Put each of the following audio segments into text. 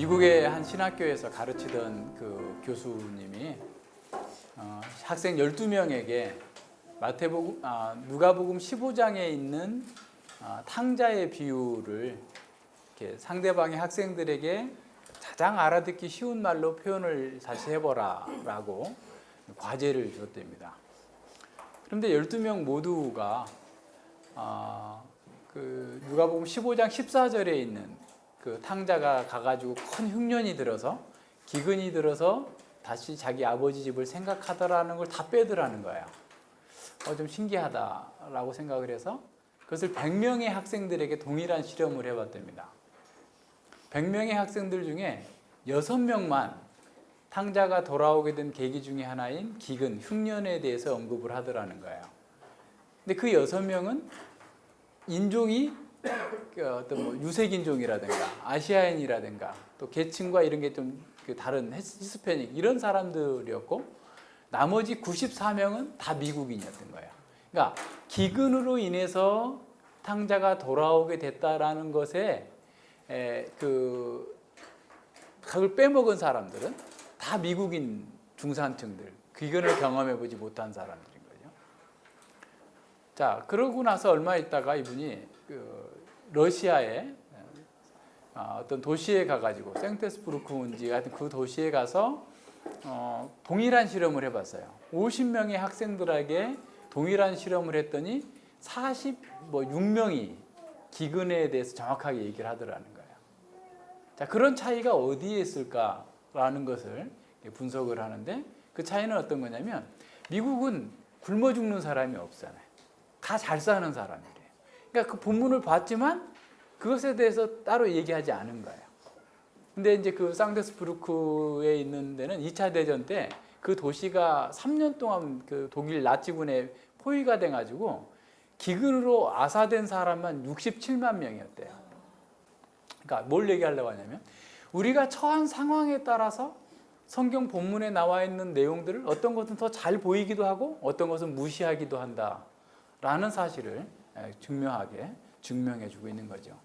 미국의 한 신학교에서 가르치던 그 교수님이 학생 12명에게 누가복음 15장에 있는 탕자의 비유를 이렇게 상대방의 학생들에게 가장 알아듣기 쉬운 말로 표현을 다시 해보라 라고 과제를 주었답니다. 그런데 12명 모두가 그 누가복음 15장 14절에 있는 그 탕자가 가가지고 큰 흉년이 들어서 기근이 들어서 다시 자기 아버지 집을 생각하더라는 걸 다 빼더라는 거예요. 좀 신기하다라고 생각을 해서 그것을 100명의 학생들에게 동일한 실험을 해봤답니다. 100명의 학생들 중에 6명만 탕자가 돌아오게 된 계기 중에 하나인 기근, 흉년에 대해서 언급을 하더라는 거예요. 근데 그 6명은 인종이 어떤 뭐 유색인종이라든가 아시아인이라든가 또 계층과 이런 게 좀 다른 히스패닉 이런 사람들이었고 나머지 94명은 다 미국인이었던 거예요. 그러니까 기근으로 인해서 탕자가 돌아오게 됐다라는 것에 그걸 빼먹은 사람들은 다 미국인 중산층들, 기근을 경험해보지 못한 사람들인 거죠. 자, 그러고 나서 얼마 있다가 이분이 러시아의 어떤 도시에 가가지고 생테스부르크인지 같은 그 도시에 가서 동일한 실험을 해봤어요. 50명의 학생들에게 동일한 실험을 했더니 46명이 기근에 대해서 정확하게 얘기를 하더라는 거예요. 자, 그런 차이가 어디에 있을까라는 것을 분석을 하는데 그 차이는 어떤 거냐면 미국은 굶어 죽는 사람이 없잖아요. 다 잘 사는 사람이래요. 그러니까 그 본문을 봤지만 그것에 대해서 따로 얘기하지 않은 거예요. 근데 이제 그 상테스부르크에 있는 데는 2차 대전 때 그 도시가 3년 동안 그 독일 나치군에 포위가 돼가지고 기근으로 아사된 사람만 67만 명이었대요. 그러니까 뭘 얘기하려고 하냐면 우리가 처한 상황에 따라서 성경 본문에 나와 있는 내용들을 어떤 것은 더 잘 보이기도 하고 어떤 것은 무시하기도 한다라는 사실을 증명해주고 있는 거죠.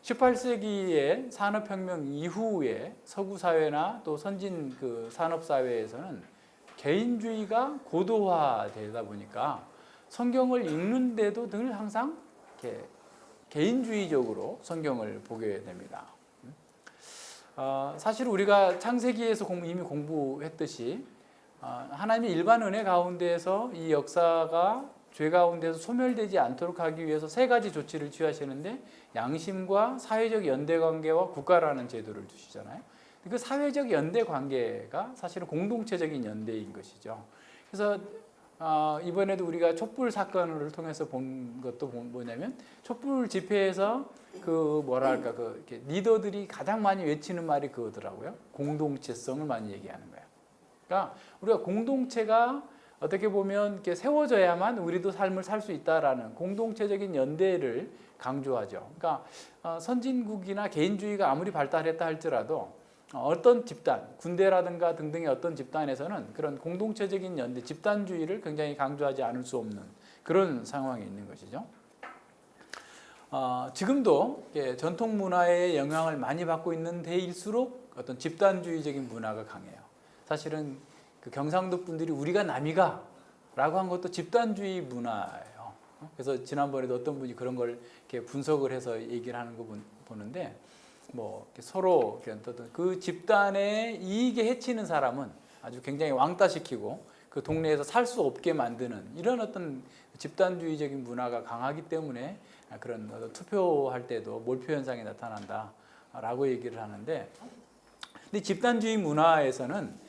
18세기의 산업혁명 이후에 서구 사회나 또 선진 그 산업 사회에서는 개인주의가 고도화되다 보니까 성경을 읽는데도 늘 항상 이렇게 개인주의적으로 성경을 보게 됩니다. 사실 우리가 창세기에서 이미 공부했듯이 하나님의 일반 은혜 가운데에서 이 역사가 죄 가운데서 소멸되지 않도록 하기 위해서 3가지 조치를 취하시는데 양심과 사회적 연대관계와 국가라는 제도를 두시잖아요. 그 사회적 연대관계가 사실은 공동체적인 연대인 것이죠. 그래서 이번에도 우리가 촛불 사건을 통해서 본 것도 뭐냐면 촛불 집회에서 이렇게 리더들이 가장 많이 외치는 말이 그거더라고요. 공동체성을 많이 얘기하는 거예요. 그러니까 우리가 공동체가 어떻게 보면 이렇게 세워져야만 우리도 삶을 살 수 있다라는 공동체적인 연대를 강조하죠. 그러니까 선진국이나 개인주의가 아무리 발달했다 할지라도 어떤 집단, 군대라든가 등등의 어떤 집단에서는 그런 공동체적인 연대, 집단주의를 굉장히 강조하지 않을 수 없는 그런 상황이 있는 것이죠. 지금도 전통 문화의 영향을 많이 받고 있는 데일수록 어떤 집단주의적인 문화가 강해요. 사실은 그 경상도 분들이 우리가 남이가 라고 한 것도 집단주의 문화예요. 그래서 지난번에도 어떤 분이 그런 걸 이렇게 분석을 해서 얘기를 하는 거 보는데 뭐 서로 그 집단의 이익에 해치는 사람은 아주 굉장히 왕따시키고 그 동네에서 살 수 없게 만드는 이런 어떤 집단주의적인 문화가 강하기 때문에 그런 투표할 때도 몰표 현상이 나타난다라고 얘기를 하는데 근데 집단주의 문화에서는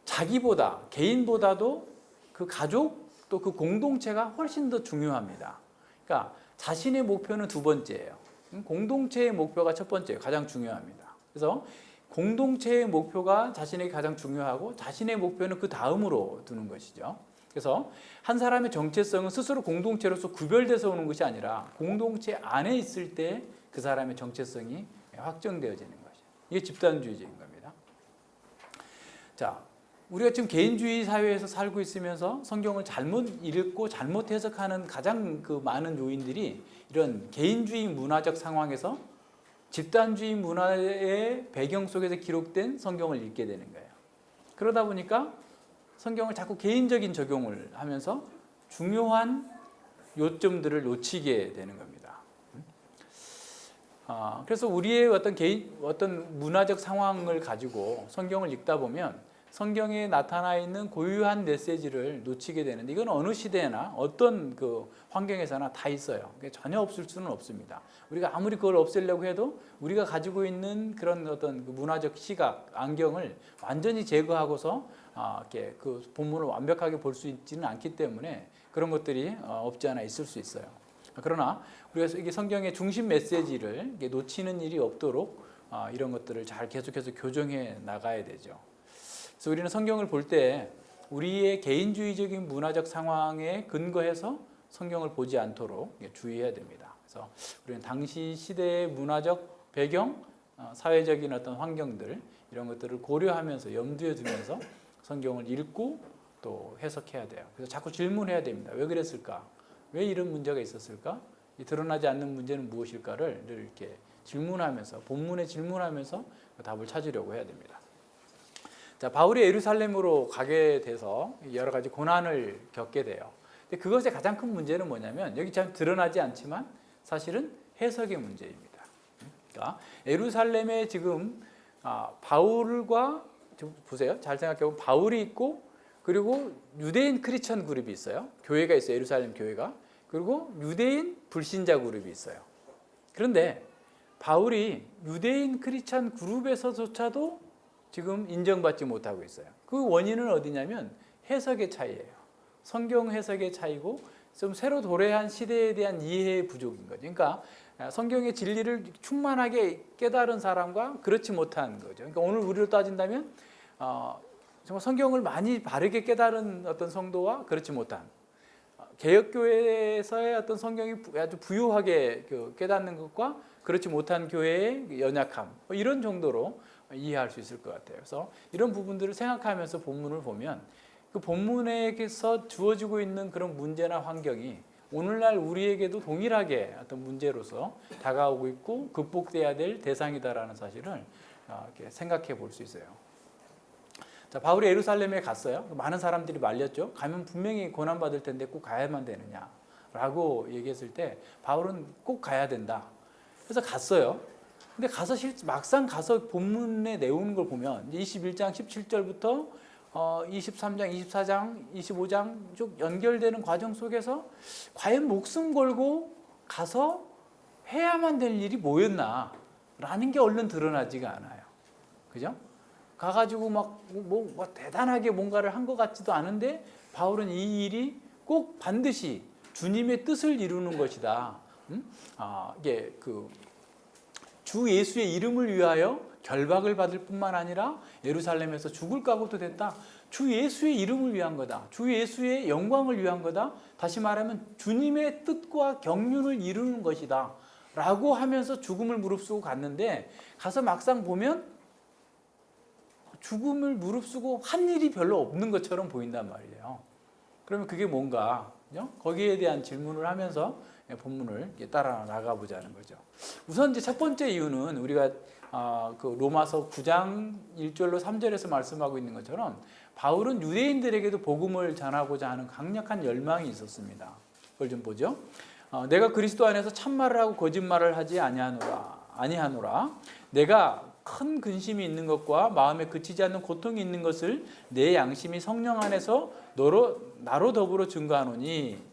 자기보다 개인보다도 그 가족 또 그 공동체가 훨씬 더 중요합니다. 그러니까 자신의 목표는 2번째예요. 공동체의 목표가 1번째예요. 가장 중요합니다. 그래서 공동체의 목표가 자신에게 가장 중요하고 자신의 목표는 그 다음으로 두는 것이죠. 그래서 한 사람의 정체성은 스스로 공동체로서 구별돼서 오는 것이 아니라 공동체 안에 있을 때 그 사람의 정체성이 확정되어지는 것이죠. 이게 집단주의적인 겁니다. 자, 우리가 지금 개인주의 사회에서 살고 있으면서 성경을 잘못 읽고 잘못 해석하는 가장 많은 요인들이 이런 개인주의 문화적 상황에서 집단주의 문화의 배경 속에서 기록된 성경을 읽게 되는 거예요. 그러다 보니까 성경을 자꾸 개인적인 적용을 하면서 중요한 요점들을 놓치게 되는 겁니다. 그래서 우리의 어떤 문화적 상황을 가지고 성경을 읽다 보면 성경에 나타나 있는 고유한 메시지를 놓치게 되는데, 이건 어느 시대나 어떤 그 환경에서나 다 있어요. 전혀 없을 수는 없습니다. 우리가 아무리 그걸 없애려고 해도 우리가 가지고 있는 그런 어떤 그 문화적 시각, 안경을 완전히 제거하고서 이렇게 그 본문을 완벽하게 볼 수 있지는 않기 때문에 그런 것들이 없지 않아 있을 수 있어요. 그러나 우리가 이게 성경의 중심 메시지를 놓치는 일이 없도록 이런 것들을 잘 계속해서 교정해 나가야 되죠. 그래서 우리는 성경을 볼 때 우리의 개인주의적인 문화적 상황에 근거해서 성경을 보지 않도록 주의해야 됩니다. 그래서 우리는 당시 시대의 문화적 배경, 사회적인 어떤 환경들, 이런 것들을 고려하면서 염두에 두면서 성경을 읽고 또 해석해야 돼요. 그래서 자꾸 질문해야 됩니다. 왜 그랬을까? 왜 이런 문제가 있었을까? 이 드러나지 않는 문제는 무엇일까를 늘 이렇게 질문하면서, 본문에 질문하면서 답을 찾으려고 해야 됩니다. 자, 바울이 예루살렘으로 가게 돼서 여러 가지 고난을 겪게 돼요. 근데 그것의 가장 큰 문제는 뭐냐면, 여기 참 드러나지 않지만 사실은 해석의 문제입니다. 그러니까 예루살렘에 지금 바울과, 좀 보세요. 잘 생각해보면 바울이 있고, 그리고 유대인 크리스천 그룹이 있어요. 교회가 있어요. 예루살렘 교회가. 그리고 유대인 불신자 그룹이 있어요. 그런데 바울이 유대인 크리스천 그룹에서조차도 지금 인정받지 못하고 있어요. 그 원인은 어디냐면 해석의 차이예요. 성경 해석의 차이고, 좀 새로 도래한 시대에 대한 이해의 부족인 거죠. 그러니까 성경의 진리를 충만하게 깨달은 사람과 그렇지 못한 거죠. 그러니까 오늘 우리로 따진다면 정말 성경을 많이 바르게 깨달은 어떤 성도와 그렇지 못한, 개혁교회에서의 어떤 성경이 아주 부유하게 깨닫는 것과 그렇지 못한 교회의 연약함, 이런 정도로 이해할 수 있을 것 같아요. 그래서 이런 부분들을 생각하면서 본문을 보면 그 본문에서 주어지고 있는 그런 문제나 환경이 오늘날 우리에게도 동일하게 어떤 문제로서 다가오고 있고 극복돼야 될 대상이다라는 사실을 이렇게 생각해 볼 수 있어요. 자, 바울이 예루살렘에 갔어요. 많은 사람들이 말렸죠. 가면 분명히 고난받을 텐데 꼭 가야만 되느냐라고 얘기했을 때 바울은 꼭 가야 된다. 그래서 갔어요. 근데 가서 막상 가서 본문에 내오는 걸 보면 21장 17절부터 23장, 24장, 25장 쭉 연결되는 과정 속에서 과연 목숨 걸고 가서 해야만 될 일이 뭐였나라는 게 얼른 드러나지가 않아요. 그죠? 가가지고 막 대단하게 뭔가를 한 것 같지도 않은데 바울은 이 일이 꼭 반드시 주님의 뜻을 이루는 것이다. 이게 주 예수의 이름을 위하여 결박을 받을 뿐만 아니라 예루살렘에서 죽을 각오도 됐다. 주 예수의 이름을 위한 거다. 주 예수의 영광을 위한 거다. 다시 말하면 주님의 뜻과 경륜을 이루는 것이다. 라고 하면서 죽음을 무릅쓰고 갔는데, 가서 막상 보면 죽음을 무릅쓰고 한 일이 별로 없는 것처럼 보인단 말이에요. 그러면 그게 뭔가, 거기에 대한 질문을 하면서 본문을 따라 나가보자는 거죠. 우선 이제 첫 번째 이유는 우리가 그 로마서 9장 1절로 3절에서 말씀하고 있는 것처럼 바울은 유대인들에게도 복음을 전하고자 하는 강력한 열망이 있었습니다. 그걸 좀 보죠. 내가 그리스도 안에서 참말을 하고 거짓말을 하지 아니하노라. 내가 큰 근심이 있는 것과 마음에 그치지 않는 고통이 있는 것을 내 양심이 성령 안에서 나로 더불어 증거하노니,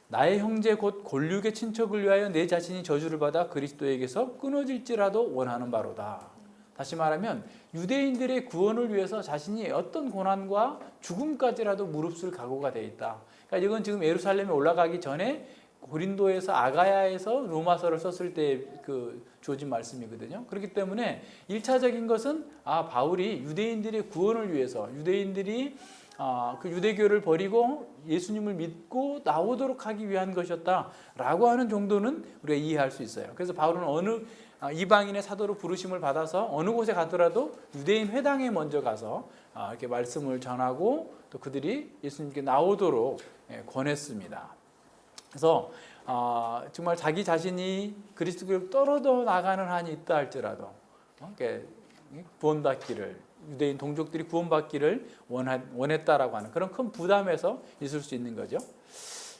나의 형제 곧 골육의 친척을 위하여 내 자신이 저주를 받아 그리스도에게서 끊어질지라도 원하는 바로다. 다시 말하면 유대인들의 구원을 위해서 자신이 어떤 고난과 죽음까지라도 무릅쓸 각오가 되어 있다. 그러니까 이건 지금 예루살렘에 올라가기 전에 고린도에서 아가야에서 로마서를 썼을 때 주어진 말씀이거든요. 그렇기 때문에 1차적인 것은 바울이 유대인들의 구원을 위해서, 유대인들이 그 유대교를 버리고 예수님을 믿고 나오도록 하기 위한 것이었다라고 하는 정도는 우리가 이해할 수 있어요. 그래서 바울은 어느 이방인의 사도로 부르심을 받아서 어느 곳에 가더라도 유대인 회당에 먼저 가서 이렇게 말씀을 전하고 또 그들이 예수님께 나오도록 권했습니다. 그래서 정말 자기 자신이 그리스도를 떨어져 나가는 한이 있다 할지라도 구원받기를, 유대인 동족들이 구원받기를 원했다라고 하는 그런 큰 부담에서 있을 수 있는 거죠.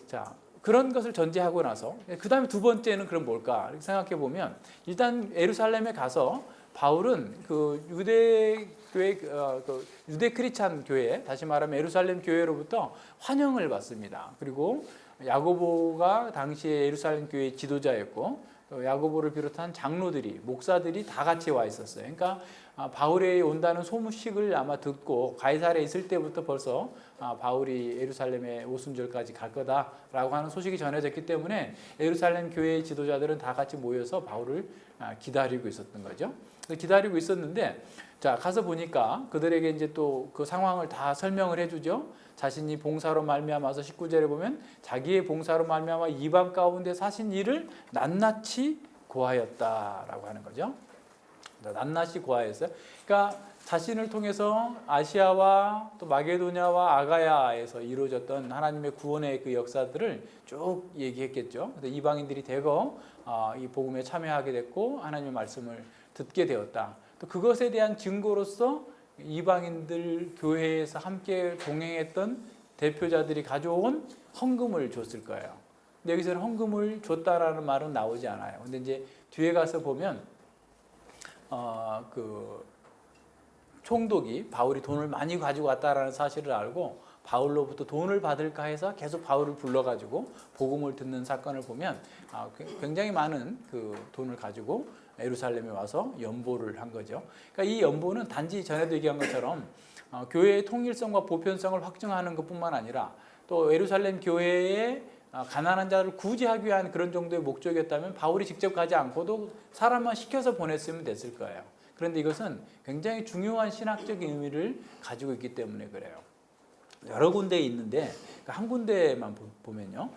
자, 그런 것을 전제하고 나서 그 다음에 두 번째는 그럼 뭘까 이렇게 생각해 보면, 일단 예루살렘에 가서 바울은 그 유대 교회, 유대 크리스찬 교회, 다시 말하면 예루살렘 교회로부터 환영을 받습니다. 그리고 야고보가 당시에 예루살렘 교회의 지도자였고, 또 야고보를 비롯한 장로들이, 목사들이 다 같이 와 있었어요. 그러니까 바울이 온다는 소식을 아마 듣고 가이사랴에 있을 때부터 벌써 바울이 예루살렘에 오순절까지 갈 거다라고 하는 소식이 전해졌기 때문에 예루살렘 교회의 지도자들은 다 같이 모여서 바울을 기다리고 있었던 거죠. 기다리고 있었는데, 자, 가서 보니까 그들에게 이제 또 그 상황을 다 설명을 해주죠. 자신이 봉사로 말미암아서 19절에 보면 자기의 봉사로 말미암아 이방 가운데 사신 일을 낱낱이 고하였다라고 하는 거죠. 낱낱이 고하였어요. 그러니까 자신을 통해서 아시아와 또 마게도냐와 아가야에서 이루어졌던 하나님의 구원의 그 역사들을 쭉 얘기했겠죠. 이방인들이 대거 이 복음에 참여하게 됐고 하나님의 말씀을 듣게 되었다. 또 그것에 대한 증거로서 이방인들 교회에서 함께 동행했던 대표자들이 가져온 헌금을 줬을 거예요. 근데 여기서는 헌금을 줬다라는 말은 나오지 않아요. 근데 이제 뒤에 가서 보면 그 총독이 바울이 돈을 많이 가지고 왔다라는 사실을 알고 바울로부터 돈을 받을까 해서 계속 바울을 불러가지고 복음을 듣는 사건을 보면 굉장히 많은 그 돈을 가지고 예루살렘에 와서 연보를 한 거죠. 그러니까 이 연보는 단지 전에도 얘기한 것처럼 교회의 통일성과 보편성을 확증하는 것뿐만 아니라 또 예루살렘 교회의 가난한 자를 구제하기 위한 그런 정도의 목적이었다면 바울이 직접 가지 않고도 사람만 시켜서 보냈으면 됐을 거예요. 그런데 이것은 굉장히 중요한 신학적인 의미를 가지고 있기 때문에 그래요. 여러 군데에 있는데 한 군데만 보면요,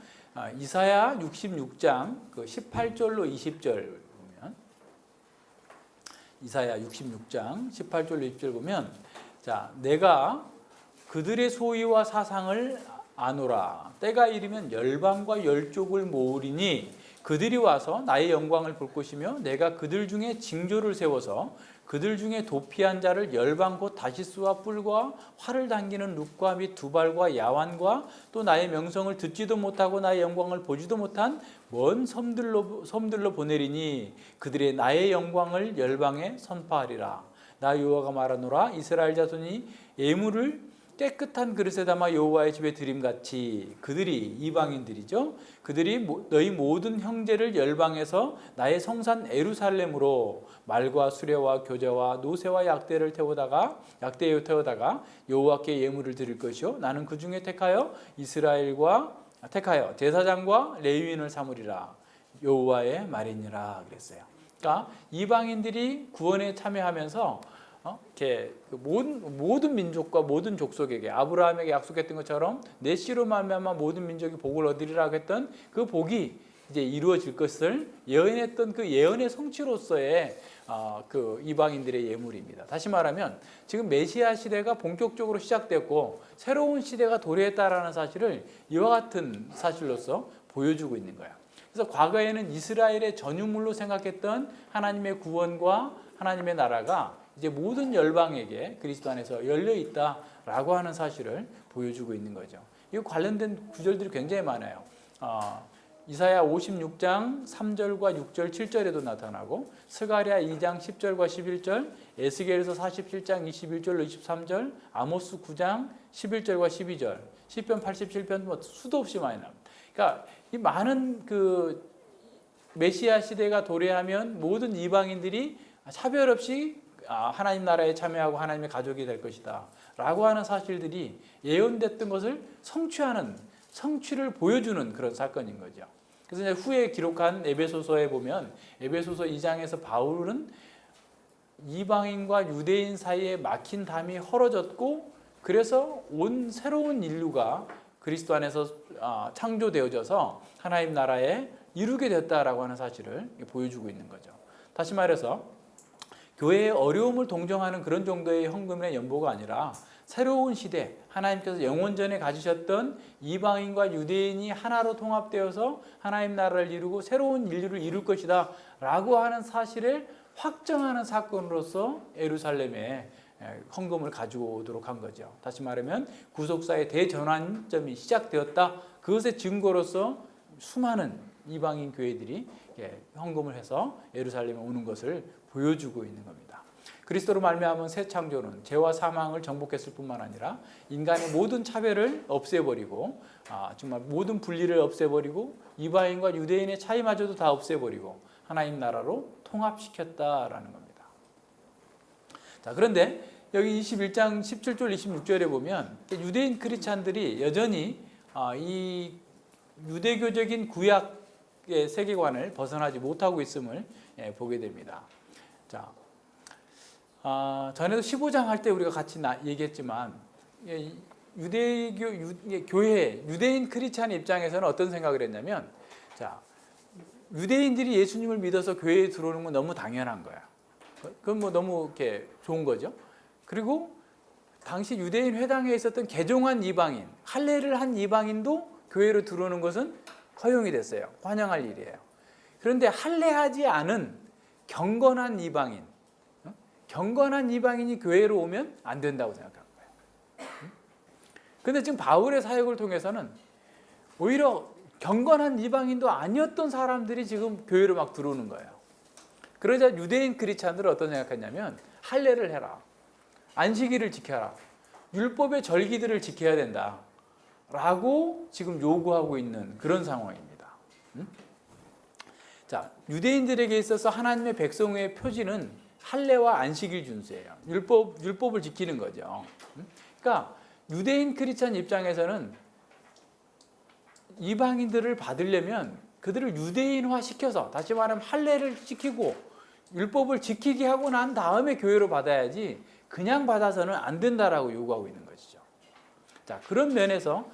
이사야 66장 그 18절로 20절 보면, 이사야 66장 18절로 20절 보면, 자, 내가 그들의 소위와 사상을 아노라. 때가 이르면 열방과 열족을 모으리니 그들이 와서 나의 영광을 볼 것이며 내가 그들 중에 징조를 세워서 그들 중에 도피한 자를 열방 곧 다시스와 뿔과 활을 당기는 룩과 및 두발과 야완과 또 나의 명성을 듣지도 못하고 나의 영광을 보지도 못한 먼 섬들로 보내리니 그들의 나의 영광을 열방에 선포하리라. 나 여호와가 말하노라. 이스라엘 자손이 예물을 깨끗한 그릇에 담아 여호와의 집에 드림같이, 그들이 이방인들이죠. 그들이 너희 모든 형제를 열방에서 나의 성산 예루살렘으로 말과 수레와 교제와 노새와 약대에 태우다가 여호와께 예물을 드릴 것이요 나는 그 중에 택하여 제사장과 레위인을 삼으리라. 여호와의 말이니라 그랬어요. 그러니까 이방인들이 구원에 참여하면서 이렇게 모든 민족과 모든 족속에게 아브라함에게 약속했던 것처럼 내 씨로 말미암아 모든 민족이 복을 얻으리라고 했던 그 복이 이제 이루어질 것을 예언했던 그 예언의 성취로서의 그 이방인들의 예물입니다. 다시 말하면 지금 메시아 시대가 본격적으로 시작됐고 새로운 시대가 도래했다라는 사실을 이와 같은 사실로서 보여주고 있는 거야. 그래서 과거에는 이스라엘의 전유물로 생각했던 하나님의 구원과 하나님의 나라가 이제 모든 열방에게 그리스도 안에서 열려 있다라고 하는 사실을 보여주고 있는 거죠. 이 관련된 구절들이 굉장히 많아요. 이사야 56장 3절과 6절 7절에도 나타나고, 스가랴 2장 10절과 11절, 에스겔서 47장 21절로 23절, 아모스 9장 11절과 12절, 시편 87편 뭐 수도 없이 많이 나옵니다. 그러니까 이 많은 그 메시아 시대가 도래하면 모든 이방인들이 차별 없이 하나님 나라에 참여하고 하나님의 가족이 될 것이다 라고 하는 사실들이 예언됐던 것을 성취를 보여주는 그런 사건인 거죠. 그래서 이제 후에 기록한 에베소서에 보면 에베소서 2장에서 바울은 이방인과 유대인 사이에 막힌 담이 헐어졌고 그래서 온 새로운 인류가 그리스도 안에서 창조되어져서 하나님 나라에 이루게 됐다라고 하는 사실을 보여주고 있는 거죠. 다시 말해서 교회의 어려움을 동정하는 그런 정도의 헌금이나 연보가 아니라 새로운 시대, 하나님께서 영원전에 가지셨던 이방인과 유대인이 하나로 통합되어서 하나님 나라를 이루고 새로운 인류를 이룰 것이다 라고 하는 사실을 확정하는 사건으로서 예루살렘에 헌금을 가지고 오도록 한 거죠. 다시 말하면 구속사의 대전환점이 시작되었다. 그것의 증거로서 수많은 이방인 교회들이 헌금을 해서 예루살렘에 오는 것을 보여주고 있는 겁니다. 그리스도로 말미암은 새 창조는 죄와 사망을 정복했을 뿐만 아니라 인간의 모든 차별을 없애버리고 정말 모든 분리를 없애버리고 이방인과 유대인의 차이마저도 다 없애버리고 하나님 나라로 통합시켰다라는 겁니다. 자, 그런데 여기 21장 17절 26절에 보면 유대인 크리스찬들이 여전히 이 유대교적인 구약의 세계관을 벗어나지 못하고 있음을 보게 됩니다. 자, 전에도 15장 할 때 우리가 같이 얘기했지만 교회 유대인 크리스찬 입장에서는 어떤 생각을 했냐면, 자, 유대인들이 예수님을 믿어서 교회에 들어오는 건 너무 당연한 거야. 그건 뭐 너무 이렇게 좋은 거죠. 그리고 당시 유대인 회당에 있었던 개종한 이방인, 할례를 한 이방인도 교회로 들어오는 것은 허용이 됐어요. 환영할 일이에요. 그런데 할례하지 않은 경건한 이방인, 경건한 이방인이 교회로 오면 안 된다고 생각하는 거예요. 그런데 지금 바울의 사역을 통해서는 오히려 경건한 이방인도 아니었던 사람들이 지금 교회로 막 들어오는 거예요. 그러자 유대인 크리스찬들은 어떤 생각했냐면, 할례를 해라, 안식일을 지켜라, 율법의 절기들을 지켜야 된다 라고 지금 요구하고 있는 그런 상황입니다. 자, 유대인들에게 있어서 하나님의 백성의 표지는 할례와 안식일 준수예요. 율법을 지키는 거죠. 그러니까 유대인 크리스찬 입장에서는 이방인들을 받으려면 그들을 유대인화 시켜서, 다시 말하면 할례를 지키고 율법을 지키게 하고 난 다음에 교회로 받아야지 그냥 받아서는 안 된다라고 요구하고 있는 것이죠. 자, 그런 면에서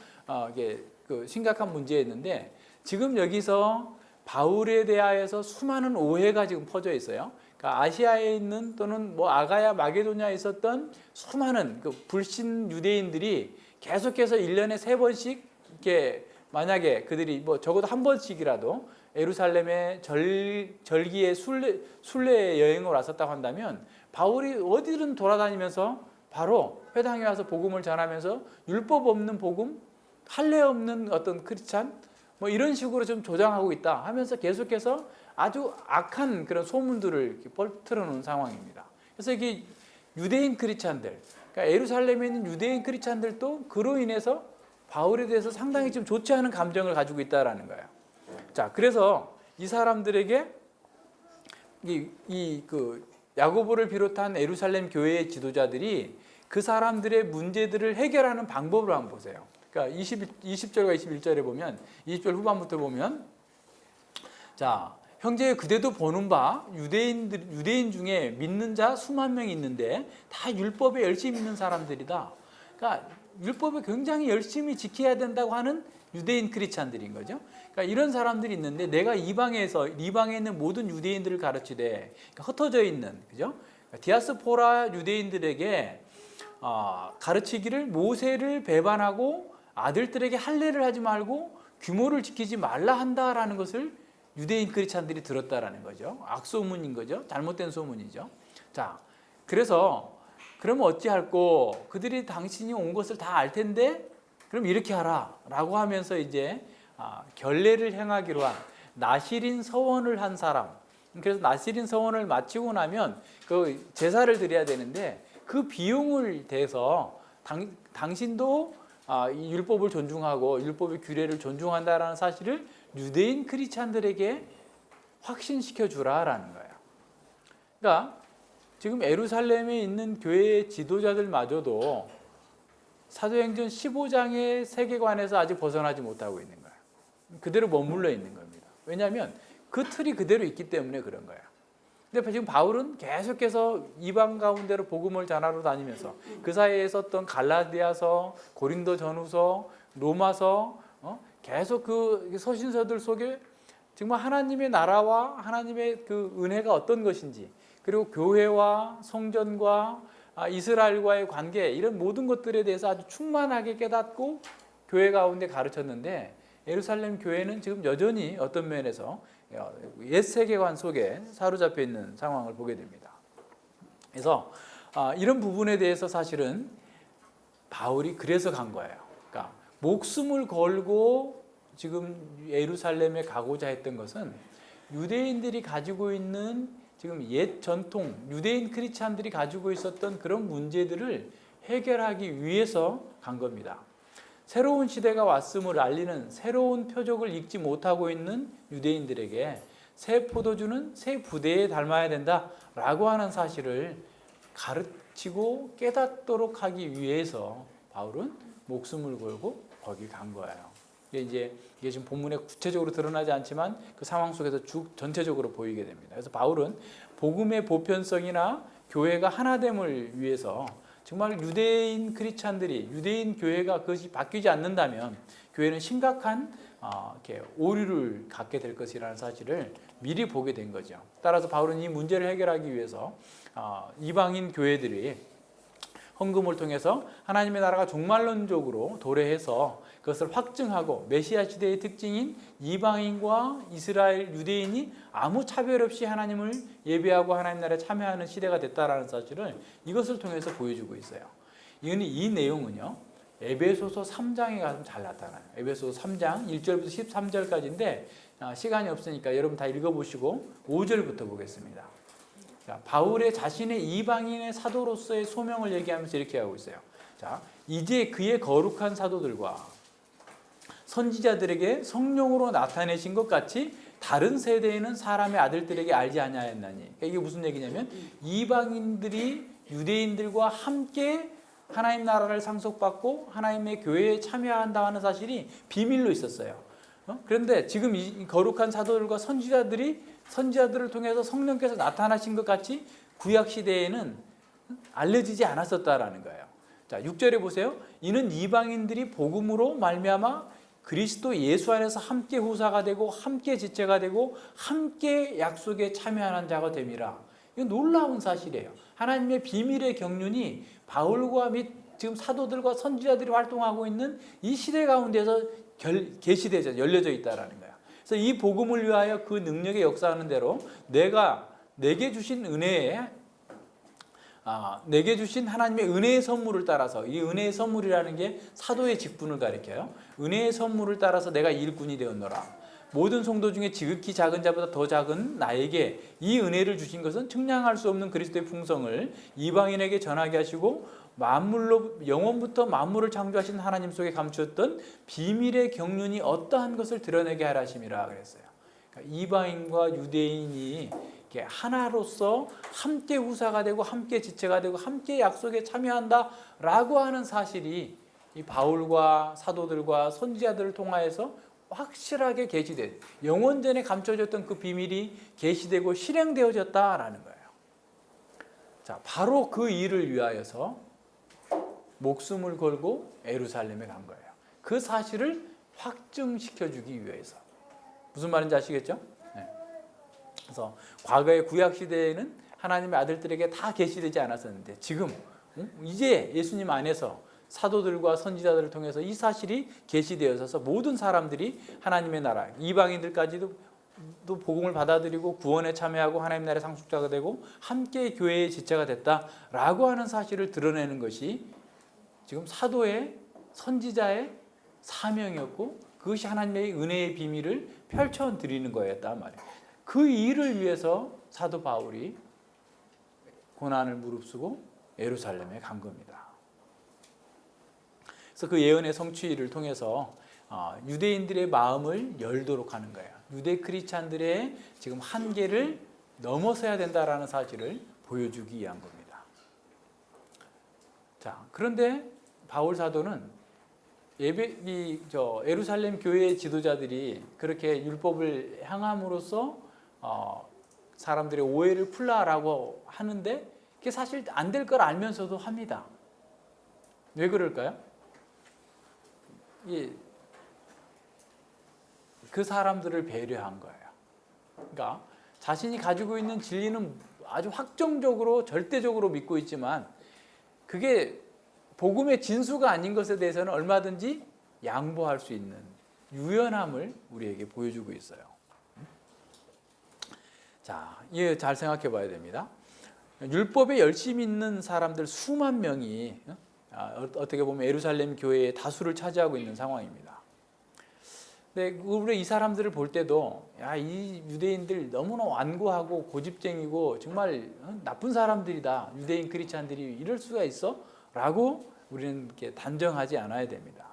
이게 심각한 문제였는데, 지금 여기서 바울에 대하여서 수많은 오해가 지금 퍼져 있어요. 그러니까 아시아에 있는 또는 뭐 아가야 마게도냐에 있었던 수많은 불신 유대인들이 계속해서 1년에 3번씩 이렇게, 만약에 그들이 뭐 적어도 한 번씩이라도 예루살렘에 절기에 순례 여행을 왔었다고 한다면, 바울이 어디든 돌아다니면서 바로 회당에 와서 복음을 전하면서 율법 없는 복음, 할례 없는 어떤 크리스찬 뭐 이런 식으로 좀 조장하고 있다 하면서 계속해서 아주 악한 그런 소문들을 퍼뜨려놓은 상황입니다. 그래서 이게 유대인 크리스찬들, 그러니까 예루살렘에 있는 유대인 크리스찬들도 그로 인해서 바울에 대해서 상당히 좀 좋지 않은 감정을 가지고 있다라는 거예요. 자, 그래서 이 사람들에게 야고보를 비롯한 예루살렘 교회의 지도자들이 그 사람들의 문제들을 해결하는 방법을 한번 보세요. 그러니까 20절과 21절에 보면, 20절 후반부터 보면, 자, 형제 그대도 보는 바 유대인 중에 믿는 자 수만 명이 있는데 다 율법에 열심히 있는 사람들이다. 그러니까 율법을 굉장히 열심히 지켜야 된다고 하는 유대인 크리스찬들인 거죠. 그러니까 이런 사람들이 있는데, 내가 이방에 있는 모든 유대인들을 가르치되, 그러니까 흩어져 있는, 그죠? 디아스포라 유대인들에게 가르치기를 모세를 배반하고 아들들에게 할례를 하지 말고 규모를 지키지 말라 한다라는 것을 유대인 크리스찬들이 들었다라는 거죠. 악소문인 거죠. 잘못된 소문이죠. 자, 그래서 그러면 어찌할꼬, 그들이 당신이 온 것을 다 알 텐데 그럼 이렇게 하라 라고 하면서 이제 결례를 행하기로 한 나실인 서원을 한 사람, 그래서 나실인 서원을 마치고 나면 그 제사를 드려야 되는데, 그 비용을 대서 당신도 이 율법을 존중하고 율법의 규례를 존중한다라는 사실을 유대인 크리스찬들에게 확신시켜 주라라는 거예요. 그러니까 지금 예루살렘에 있는 교회의 지도자들마저도 사도행전 15장의 세계관에서 아직 벗어나지 못하고 있는 거예요. 그대로 머물러 있는 겁니다. 왜냐하면 그 틀이 그대로 있기 때문에 그런 거예요. 근데 지금 바울은 계속해서 이방 가운데로 복음을 전하러 다니면서 그 사이에 썼던 갈라디아서, 고린도 전후서, 로마서, 계속 그 서신서들 속에 정말 하나님의 나라와 하나님의 그 은혜가 어떤 것인지, 그리고 교회와 성전과 이스라엘과의 관계, 이런 모든 것들에 대해서 아주 충만하게 깨닫고 교회 가운데 가르쳤는데, 예루살렘 교회는 지금 여전히 어떤 면에서 옛 세계관 속에 사로잡혀 있는 상황을 보게 됩니다. 그래서 이런 부분에 대해서 사실은 바울이 그래서 간 거예요. 그러니까 목숨을 걸고 지금 예루살렘에 가고자 했던 것은 유대인들이 가지고 있는 지금 옛 전통, 유대인 크리스찬들이 가지고 있었던 그런 문제들을 해결하기 위해서 간 겁니다. 새로운 시대가 왔음을 알리는 새로운 표적을 읽지 못하고 있는 유대인들에게 새 포도주는 새 부대에 닮아야 된다라고 하는 사실을 가르치고 깨닫도록 하기 위해서 바울은 목숨을 걸고 거기 간 거예요. 이게 지금 본문에 구체적으로 드러나지 않지만 그 상황 속에서 전체적으로 보이게 됩니다. 그래서 바울은 복음의 보편성이나 교회가 하나됨을 위해서 정말 유대인 크리스찬들이, 유대인 교회가 그것이 바뀌지 않는다면 교회는 심각한 오류를 갖게 될 것이라는 사실을 미리 보게 된 거죠. 따라서 바울은 이 문제를 해결하기 위해서 이방인 교회들이 헌금을 통해서 하나님의 나라가 종말론적으로 도래해서 그것을 확증하고 메시아 시대의 특징인 이방인과 이스라엘 유대인이 아무 차별 없이 하나님을 예배하고 하나님 나라에 참여하는 시대가 됐다라는 사실을 이것을 통해서 보여주고 있어요. 이 내용은요, 에베소서 3장에 가면 잘 나타나요. 에베소서 3장 1절부터 13절까지인데 시간이 없으니까 여러분 다 읽어보시고 5절부터 보겠습니다. 자, 바울의 자신의 이방인의 사도로서의 소명을 얘기하면서 이렇게 하고 있어요. 자, 이제 그의 거룩한 사도들과 선지자들에게 성령으로 나타내신 것 같이 다른 세대에는 사람의 아들들에게 알지 아니하였나니. 그러니까 이게 무슨 얘기냐면 이방인들이 유대인들과 함께 하나님 나라를 상속받고 하나님의 교회에 참여한다는 사실이 비밀로 있었어요. 그런데 지금 이 거룩한 사도들과 선지자들을 통해서 성령께서 나타나신 것 같이 구약 시대에는 알려지지 않았었다라는 거예요. 자, 6절에 보세요. 이는 이방인들이 복음으로 말미암아 그리스도 예수 안에서 함께 후사가 되고 함께 지체가 되고 함께 약속에 참여하는 자가 됨이라. 이건 놀라운 사실이에요. 하나님의 비밀의 경륜이 바울과 및 지금 사도들과 선지자들이 활동하고 있는 이 시대 가운데서 계시되죠. 열려져 있다라는 거예요. 그래서 이 복음을 위하여 그 능력에 역사하는 대로 내게 주신 내게 주신 하나님의 은혜의 선물을 따라서, 이 은혜의 선물이라는 게 사도의 직분을 가리켜요. 은혜의 선물을 따라서 내가 일꾼이 되었노라. 모든 성도 중에 지극히 작은 자보다 더 작은 나에게 이 은혜를 주신 것은 측량할 수 없는 그리스도의 풍성을 이방인에게 전하게 하시고 만물로 영원부터 만물을 창조하신 하나님 속에 감추었던 비밀의 경륜이 어떠한 것을 드러내게 하라 하심이라 그랬어요. 그러니까 이방인과 유대인이 하나로서 함께 후사가 되고 함께 지체가 되고 함께 약속에 참여한다라고 하는 사실이 이 바울과 사도들과 선지자들을 통하여서 확실하게 계시된, 영원전에 감춰졌던 그 비밀이 계시되고 실행되어졌다라는 거예요. 자, 바로 그 일을 위하여서 목숨을 걸고 예루살렘에 간 거예요. 그 사실을 확증시켜주기 위해서. 무슨 말인지 아시겠죠? 네. 그래서 과거의 구약 시대에는 하나님의 아들들에게 다 계시되지 않았었는데 지금 이제 예수님 안에서 사도들과 선지자들을 통해서 이 사실이 계시되어서 모든 사람들이 하나님의 나라, 이방인들까지도 또 복음을 받아들이고 구원에 참여하고 하나님 나라의 상속자가 되고 함께 교회의 지체가 됐다라고 하는 사실을 드러내는 것이 지금 사도의, 선지자의 사명이었고 그것이 하나님의 은혜의 비밀을 펼쳐드리는 거였단 말이에요. 그 일을 위해서 사도 바울이 고난을 무릅쓰고 예루살렘에 간 겁니다. 그래서 그 예언의 성취를 통해서 유대인들의 마음을 열도록 하는 거예요. 유대 크리스찬들의 지금 한계를 넘어서야 된다라는 사실을 보여주기 위한 겁니다. 자, 그런데 바울 사도는 예루살렘 교회의 지도자들이 그렇게 율법을 행함으로써 사람들의 오해를 풀라라고 하는데 그게 사실 안 될 걸 알면서도 합니다. 왜 그럴까요? 그 사람들을 배려한 거예요. 그러니까 자신이 가지고 있는 진리는 아주 확정적으로 절대적으로 믿고 있지만 그게 복음의 진수가 아닌 것에 대해서는 얼마든지 양보할 수 있는 유연함을 우리에게 보여주고 있어요. 자, 이해 잘 생각해 봐야 됩니다. 율법에 열심히 있는 사람들 수만 명이 어떻게 보면 예루살렘 교회의 다수를 차지하고 있는 상황입니다. 근데 우리 이 사람들을 볼 때도 이 유대인들 너무나 완고하고 고집쟁이고 정말 나쁜 사람들이다. 유대인 크리스찬들이 이럴 수가 있어? 라고 우리는 이렇게 단정하지 않아야 됩니다.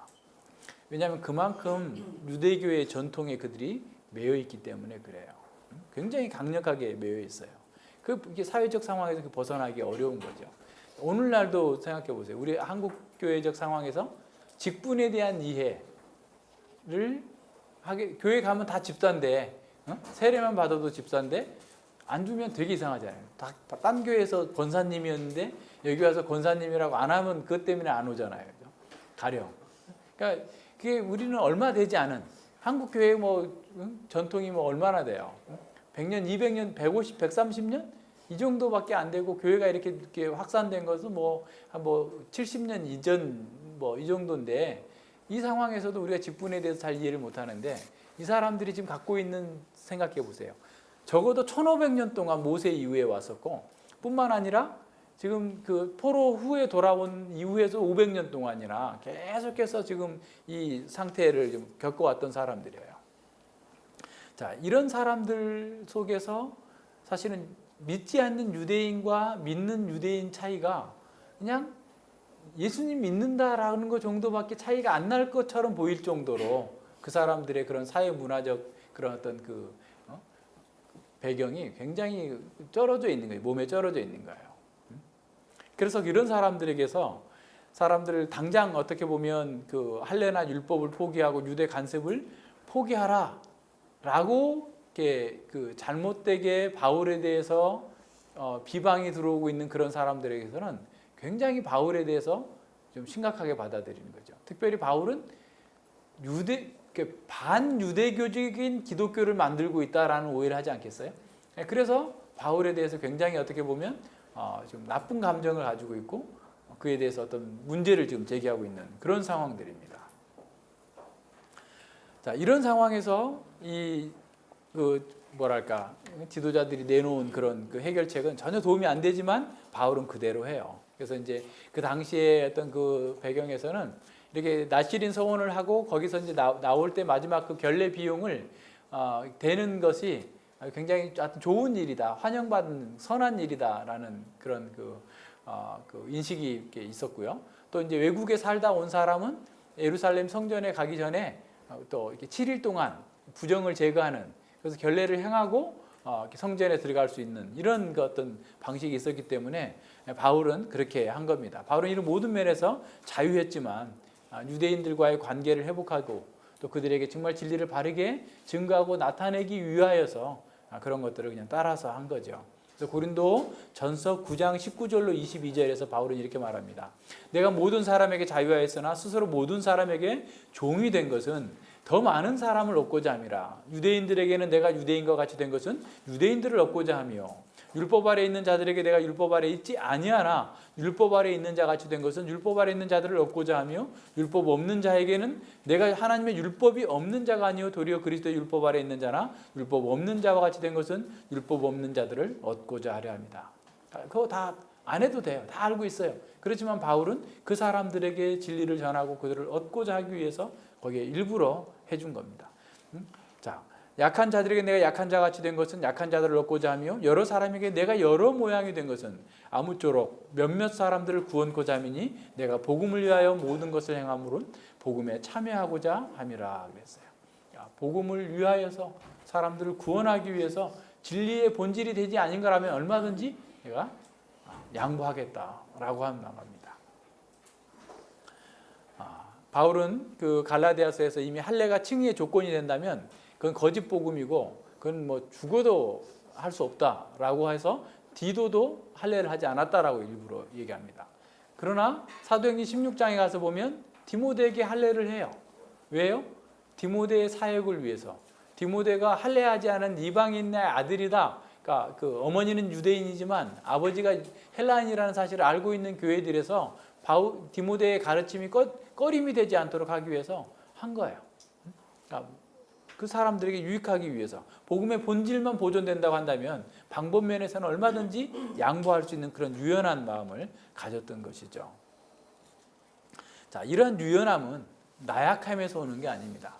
왜냐하면 그만큼 유대교의 전통에 그들이 매여 있기 때문에 그래요. 굉장히 강력하게 매여 있어요. 이게 사회적 상황에서 벗어나기 어려운 거죠. 오늘날도 생각해 보세요. 우리 한국 교회적 상황에서 직분에 대한 이해를 하게, 교회 가면 다 집사인데 세례만 받아도 집사인데 안 주면 되게 이상하잖아요. 딴 교회에서 권사님이었는데 여기 와서 권사님이라고 안 하면 그것 때문에 안 오잖아요. 가령. 그러니까 그게 우리는 얼마 되지 않은 한국 교회 전통이 얼마나 돼요? 100년, 200년, 150, 130년 이 정도밖에 안 되고 교회가 이렇게 확산된 것은 한 70년 이전 이 정도인데 이 상황에서도 우리가 직분에 대해서 잘 이해를 못 하는데 이 사람들이 지금 갖고 있는 생각해 보세요. 적어도 1500년 동안 모세 이후에 왔었고 뿐만 아니라 지금 그 포로 후에 돌아온 이후에서 500년 동안이나 계속해서 지금 이 상태를 좀 겪어왔던 사람들이에요. 자, 이런 사람들 속에서 사실은 믿지 않는 유대인과 믿는 유대인 차이가 그냥 예수님 믿는다라는 것 정도밖에 차이가 안 날 것처럼 보일 정도로 그 사람들의 그런 사회 문화적 그런 어떤 배경이 굉장히 쩔어져 있는 거예요. 몸에 쩔어져 있는 거예요. 그래서 이런 사람들에게서 사람들을 당장 어떻게 보면 그 할례나 율법을 포기하고 유대 간섭을 포기하라라고 이렇게 그 잘못되게 바울에 대해서 비방이 들어오고 있는 그런 사람들에게서는 굉장히 바울에 대해서 좀 심각하게 받아들이는 거죠. 특별히 바울은 반유대교적인 기독교를 만들고 있다라는 오해를 하지 않겠어요? 그래서 바울에 대해서 굉장히 어떻게 보면 좀 나쁜 감정을 가지고 있고 그에 대해서 어떤 문제를 지금 제기하고 있는 그런 상황들입니다. 자, 이런 상황에서 지도자들이 내놓은 그런 그 해결책은 전혀 도움이 안 되지만 바울은 그대로 해요. 그래서 이제 그 당시에 어떤 그 배경에서는 이렇게 나시린 서원을 하고 거기서 이제 나올 때 마지막 그 결례 비용을 대는 것이 굉장히 좋은 일이다, 환영받는 선한 일이다라는 그런 그 인식이 있었고요. 또 이제 외국에 살다 온 사람은 예루살렘 성전에 가기 전에 또 이렇게 7일 동안 부정을 제거하는 그래서 결례를 행하고 성전에 들어갈 수 있는 이런 어떤 방식이 있었기 때문에 바울은 그렇게 한 겁니다. 바울은 이런 모든 면에서 자유했지만 유대인들과의 관계를 회복하고 또 그들에게 정말 진리를 바르게 증거하고 나타내기 위하여서 그런 것들을 그냥 따라서 한 거죠. 그래서 고린도 전서 9장 19절로 22절에서 바울은 이렇게 말합니다. 내가 모든 사람에게 자유하였으나 스스로 모든 사람에게 종이 된 것은 더 많은 사람을 얻고자 함이라. 유대인들에게는 내가 유대인과 같이 된 것은 유대인들을 얻고자 함이요. 율법 아래 있는 자들에게 내가 율법 아래 있지 아니하나 율법 아래 있는 자 같이 된 것은 율법 아래 있는 자들을 얻고자 하며 율법 없는 자에게는 내가 하나님의 율법이 없는 자가 아니요 도리어 그리스도의 율법 아래 있는 자나 율법 없는 자와 같이 된 것은 율법 없는 자들을 얻고자 하려 합니다. 그거 다 안 해도 돼요. 다 알고 있어요. 그렇지만 바울은 그 사람들에게 진리를 전하고 그들을 얻고자 하기 위해서 거기에 일부러 해준 겁니다. 자, 약한 자들에게 내가 약한 자같이 된 것은 약한 자들을 얻고자 하며 여러 사람에게 내가 여러 모양이 된 것은 아무쪼록 몇몇 사람들을 구원코자 함이니 내가 복음을 위하여 모든 것을 행함으로 복음에 참여하고자 함이라 그랬어요. 복음을 위하여서 사람들을 구원하기 위해서 진리의 본질이 되지 아닌 거라면 얼마든지 내가 양보하겠다라고 한 겁니다. 바울은 그 갈라디아서에서 이미 할례가 칭의의 조건이 된다면 그건 거짓 복음이고 그건 죽어도 할 수 없다라고 해서 디도도 할례를 하지 않았다라고 일부러 얘기합니다. 그러나 사도행전 16장에 가서 보면 디모데에게 할례를 해요. 왜요? 디모데의 사역을 위해서. 디모데가 할례하지 않은 이방인의 아들이다. 그러니까 그 어머니는 유대인이지만 아버지가 헬라인이라는 사실을 알고 있는 교회들에서 디모데의 가르침이 꺼림이 되지 않도록 하기 위해서 한 거예요. 그러니까 그 사람들에게 유익하기 위해서 복음의 본질만 보존된다고 한다면 방법 면에서는 얼마든지 양보할 수 있는 그런 유연한 마음을 가졌던 것이죠. 자, 이러한 유연함은 나약함에서 오는 게 아닙니다.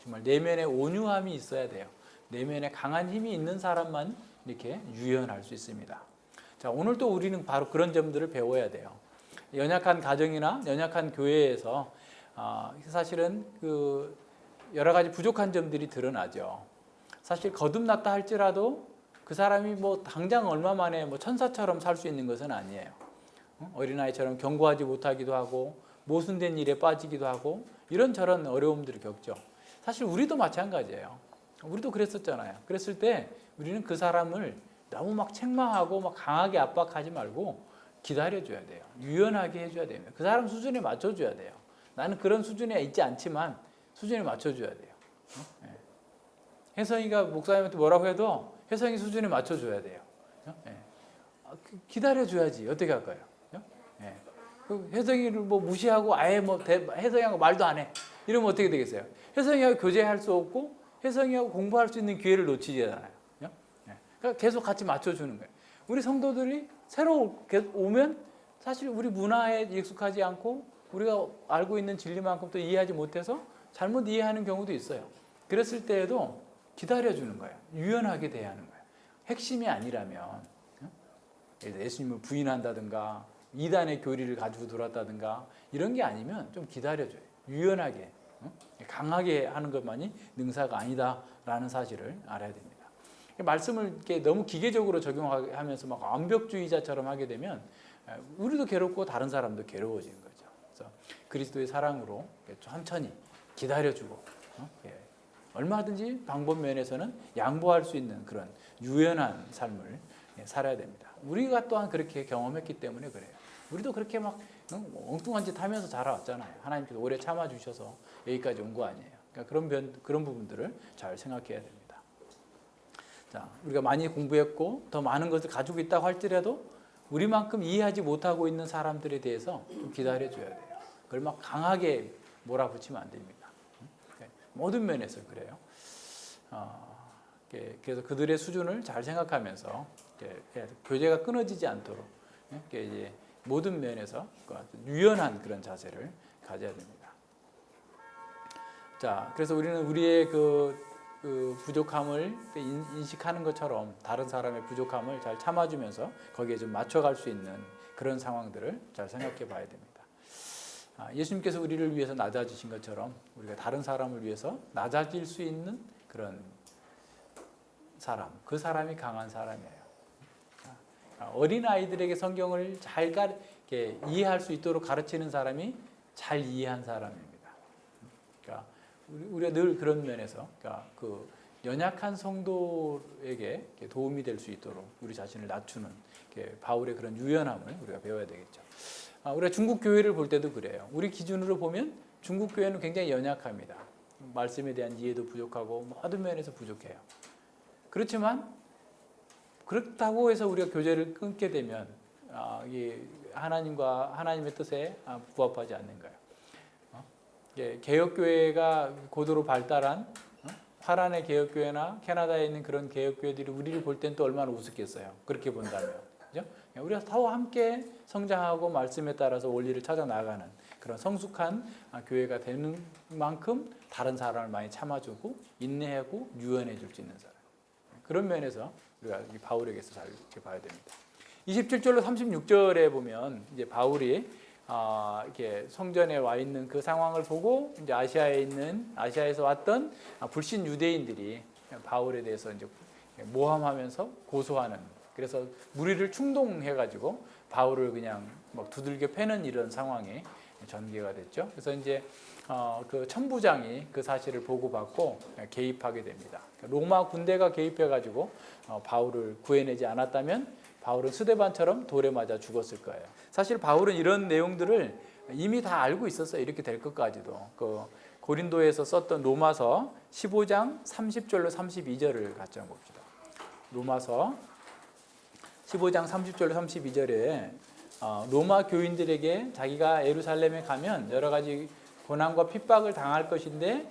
정말 내면에 온유함이 있어야 돼요. 내면에 강한 힘이 있는 사람만 이렇게 유연할 수 있습니다. 자, 오늘 또 우리는 바로 그런 점들을 배워야 돼요. 연약한 가정이나 연약한 교회에서 사실은 그 여러 가지 부족한 점들이 드러나죠. 사실 거듭났다 할지라도 그 사람이 뭐 당장 얼마 만에 뭐 천사처럼 살 수 있는 것은 아니에요. 어린아이처럼 견고하지 못하기도 하고 모순된 일에 빠지기도 하고 이런저런 어려움들을 겪죠. 사실 우리도 마찬가지예요. 우리도 그랬었잖아요. 그랬을 때 우리는 그 사람을 너무 막 책망하고 막 강하게 압박하지 말고 기다려줘야 돼요. 유연하게 해줘야 됩니다. 그 사람 수준에 맞춰줘야 돼요. 나는 그런 수준에 있지 않지만 수준에 맞춰줘야 돼요. 혜성이가 목사님한테 뭐라고 해도 혜성이 수준에 맞춰줘야 돼요. 기다려줘야지. 어떻게 할까요? 혜성이를 뭐 무시하고 아예 뭐 혜성이하고 말도 안 해. 이러면 어떻게 되겠어요? 혜성이하고 교제할 수 없고 혜성이하고 공부할 수 있는 기회를 놓치잖아요. 그러니까 계속 같이 맞춰주는 거예요. 우리 성도들이 새로 오면 사실 우리 문화에 익숙하지 않고 우리가 알고 있는 진리만큼 또 이해하지 못해서 잘못 이해하는 경우도 있어요. 그랬을 때에도 기다려주는 거예요. 유연하게 대하는 거예요. 핵심이 아니라면 예수님을 부인한다든가 이단의 교리를 가지고 들어왔다든가 이런 게 아니면 좀 기다려줘요. 유연하게 강하게 하는 것만이 능사가 아니다라는 사실을 알아야 됩니다. 말씀을 이렇게 너무 기계적으로 적용하면서 막 완벽주의자처럼 하게 되면 우리도 괴롭고 다른 사람도 괴로워지는 거죠. 그래서 그리스도의 사랑으로 천천히 기다려주고 얼마든지 방법 면에서는 양보할 수 있는 그런 유연한 삶을 살아야 됩니다. 우리가 또한 그렇게 경험했기 때문에 그래요. 우리도 그렇게 막 엉뚱한 짓 하면서 자라왔잖아요. 하나님께서 오래 참아주셔서 여기까지 온 거 아니에요. 그러니까 그런 부분들을 잘 생각해야 됩니다. 자, 우리가 많이 공부했고 더 많은 것을 가지고 있다고 할지라도 우리만큼 이해하지 못하고 있는 사람들에 대해서 좀 기다려줘야 돼요. 그걸 막 강하게 몰아붙이면 안 됩니다. 모든 면에서 그래요. 그래서 그들의 수준을 잘 생각하면서 교제가 끊어지지 않도록 이제 모든 면에서 유연한 그런 자세를 가져야 됩니다. 자, 그래서 우리는 우리의 그 부족함을 인식하는 것처럼 다른 사람의 부족함을 잘 참아주면서 거기에 좀 맞춰갈 수 있는 그런 상황들을 잘 생각해 봐야 됩니다. 예수님께서 우리를 위해서 낮아지신 것처럼 우리가 다른 사람을 위해서 낮아질 수 있는 그런 사람, 그 사람이 강한 사람이에요. 어린아이들에게 성경을 잘 이해할 수 있도록 가르치는 사람이 잘 이해한 사람입니다. 그러니까 우리가 늘 그런 면에서 그 연약한 성도에게 도움이 될 수 있도록 우리 자신을 낮추는 바울의 그런 유연함을 우리가 배워야 되겠죠. 우리가 중국 교회를 볼 때도 그래요. 우리 기준으로 보면 중국 교회는 굉장히 연약합니다. 말씀에 대한 이해도 부족하고 모든 면에서 부족해요. 그렇지만 그렇다고 해서 우리가 교제를 끊게 되면 이게 하나님과 하나님의 뜻에 부합하지 않는 거예요. 개혁교회가 고도로 발달한 파란의 개혁교회나 캐나다에 있는 그런 개혁교회들이 우리를 볼 땐 또 얼마나 우습겠어요. 그렇게 본다면. 그죠? 우리가 다 함께 성장하고 말씀에 따라서 원리를 찾아 나가는 그런 성숙한 교회가 되는 만큼 다른 사람을 많이 참아주고 인내하고 유연해 줄 수 있는 사람. 그런 면에서 우리가 바울에게서 잘 이렇게 봐야 됩니다. 27절로 36절에 보면 이제 바울이 이렇게 성전에 와 있는 그 상황을 보고 이제 아시아에서 왔던 불신 유대인들이 바울에 대해서 이제 모함하면서 고소하는, 그래서 무리를 충동해가지고 바울을 그냥 막 두들겨 패는 이런 상황이 전개가 됐죠. 그래서 이제 그 천부장이 그 사실을 보고받고 개입하게 됩니다. 로마 군대가 개입해가지고 바울을 구해내지 않았다면 바울은 스데반처럼 돌에 맞아 죽었을 거예요. 사실 바울은 이런 내용들을 이미 다 알고 있었어요. 이렇게 될 것까지도. 그 고린도에서 썼던 로마서 15장 30절로 32절을 같이 한번 봅시다. 로마서 15장 30절로 32절에 로마 교인들에게 자기가 예루살렘에 가면 여러 가지 고난과 핍박을 당할 것인데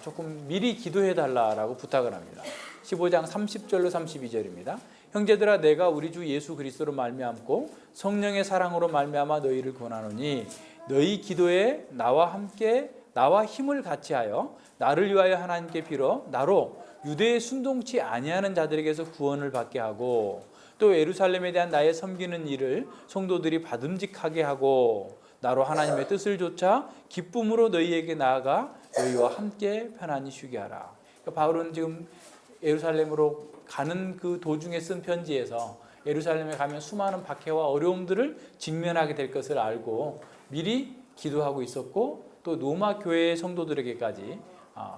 조금 미리 기도해 달라라고 부탁을 합니다. 15장 30절로 32절입니다. 형제들아 내가 우리 주 예수 그리스도로 말미암고 성령의 사랑으로 말미암아 너희를 권하노니 너희 기도에 나와 힘을 같이하여 나를 위하여 하나님께 빌어 나로 유대에 순동치 아니하는 자들에게서 구원을 받게 하고 또 예루살렘에 대한 나의 섬기는 일을 성도들이 받음직하게 하고 나로 하나님의 뜻을 좇아 기쁨으로 너희에게 나아가 너희와 함께 편안히 쉬게 하라. 그러니까 바울은 지금 예루살렘으로 가는 그 도중에 쓴 편지에서 예루살렘에 가면 수많은 박해와 어려움들을 직면하게 될 것을 알고 미리 기도하고 있었고 또 로마 교회의 성도들에게까지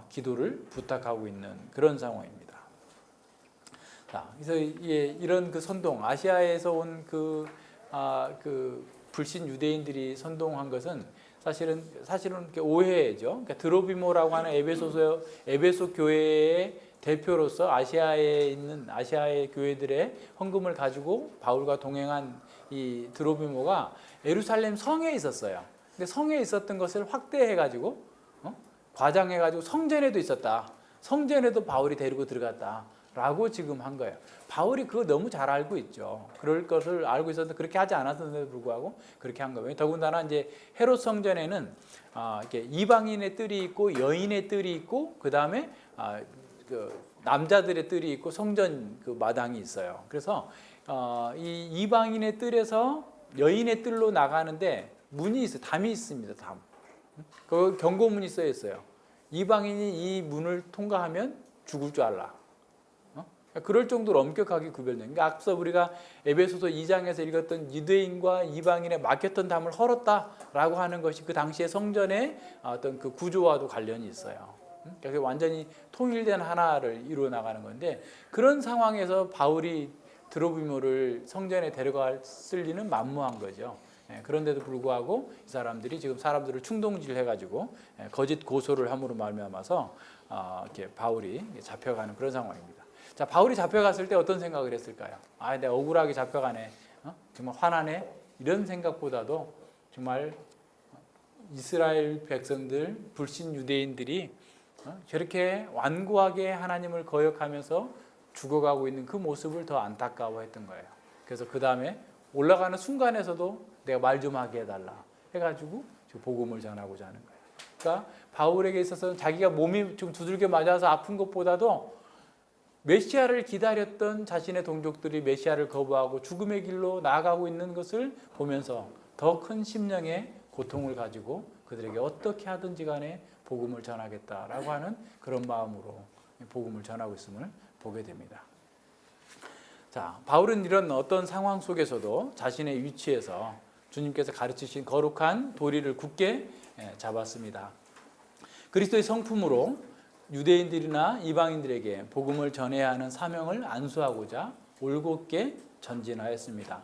기도를 부탁하고 있는 그런 상황입니다. 자, 그래서 이런 그 선동, 아시아에서 온 그 불신 유대인들이 선동한 것은 사실은 오해죠. 그러니까 드로비모라고 하는 에베소 교회의 대표로서 아시아에 있는 아시아의 교회들의 헌금을 가지고 바울과 동행한 이 드로비모가 예루살렘 성에 있었어요. 근데 성에 있었던 것을 확대해가지고 과장해가지고 성전에도 있었다. 성전에도 바울이 데리고 들어갔다라고 지금 한 거예요. 바울이 그거 너무 잘 알고 있죠. 그럴 것을 알고 있었는데 그렇게 하지 않았는데도 불구하고 그렇게 한 거예요. 더군다나 이제 헤롯 성전에는 이렇게 이방인의 뜰이 있고 여인의 뜰이 있고 그 다음에 그 남자들의 뜰이 있고 성전 그 마당이 있어요. 그래서 이 이방인의 뜰에서 여인의 뜰로 나가는데 문이 있어요. 담이 있습니다. 담. 그 경고문이 써 있어요. 이방인이 이 문을 통과하면 죽을 줄 알라. 그럴 정도로 엄격하게 구별된. 그러니까 앞서 우리가 에베소서 2장에서 읽었던 유대인과 이방인의 막혔던 담을 헐었다라고 하는 것이 그 당시의 성전의 어떤 그 구조와도 관련이 있어요. 그래서 완전히 통일된 하나를 이루어 나가는 건데 그런 상황에서 바울이 드로비모를 성전에 데려갔을 리는 만무한 거죠. 그런데도 불구하고 이 사람들이 지금 사람들을 충동질해가지고 거짓 고소를 함으로 말미암아서 이렇게 바울이 잡혀가는 그런 상황입니다. 자, 바울이 잡혀갔을 때 어떤 생각을 했을까요? 내가 억울하게 잡혀가네. 정말 화나네. 이런 생각보다도 정말 이스라엘 백성들, 불신 유대인들이 저렇게 완고하게 하나님을 거역하면서 죽어가고 있는 그 모습을 더 안타까워했던 거예요. 그래서 그 다음에 올라가는 순간에서도 내가 말 좀 하게 해달라 해가지고 복음을 전하고자 하는 거예요. 그러니까 바울에게 있어서는 자기가 몸이 좀 두들겨 맞아서 아픈 것보다도 메시아를 기다렸던 자신의 동족들이 메시아를 거부하고 죽음의 길로 나아가고 있는 것을 보면서 더 큰 심령의 고통을 가지고 그들에게 어떻게 하든지 간에 복음을 전하겠다라고 하는 그런 마음으로 복음을 전하고 있음을 보게 됩니다. 자, 바울은 이런 어떤 상황 속에서도 자신의 위치에서 주님께서 가르치신 거룩한 도리를 굳게 잡았습니다. 그리스도의 성품으로 유대인들이나 이방인들에게 복음을 전해야 하는 사명을 안수하고자 올곧게 전진하였습니다.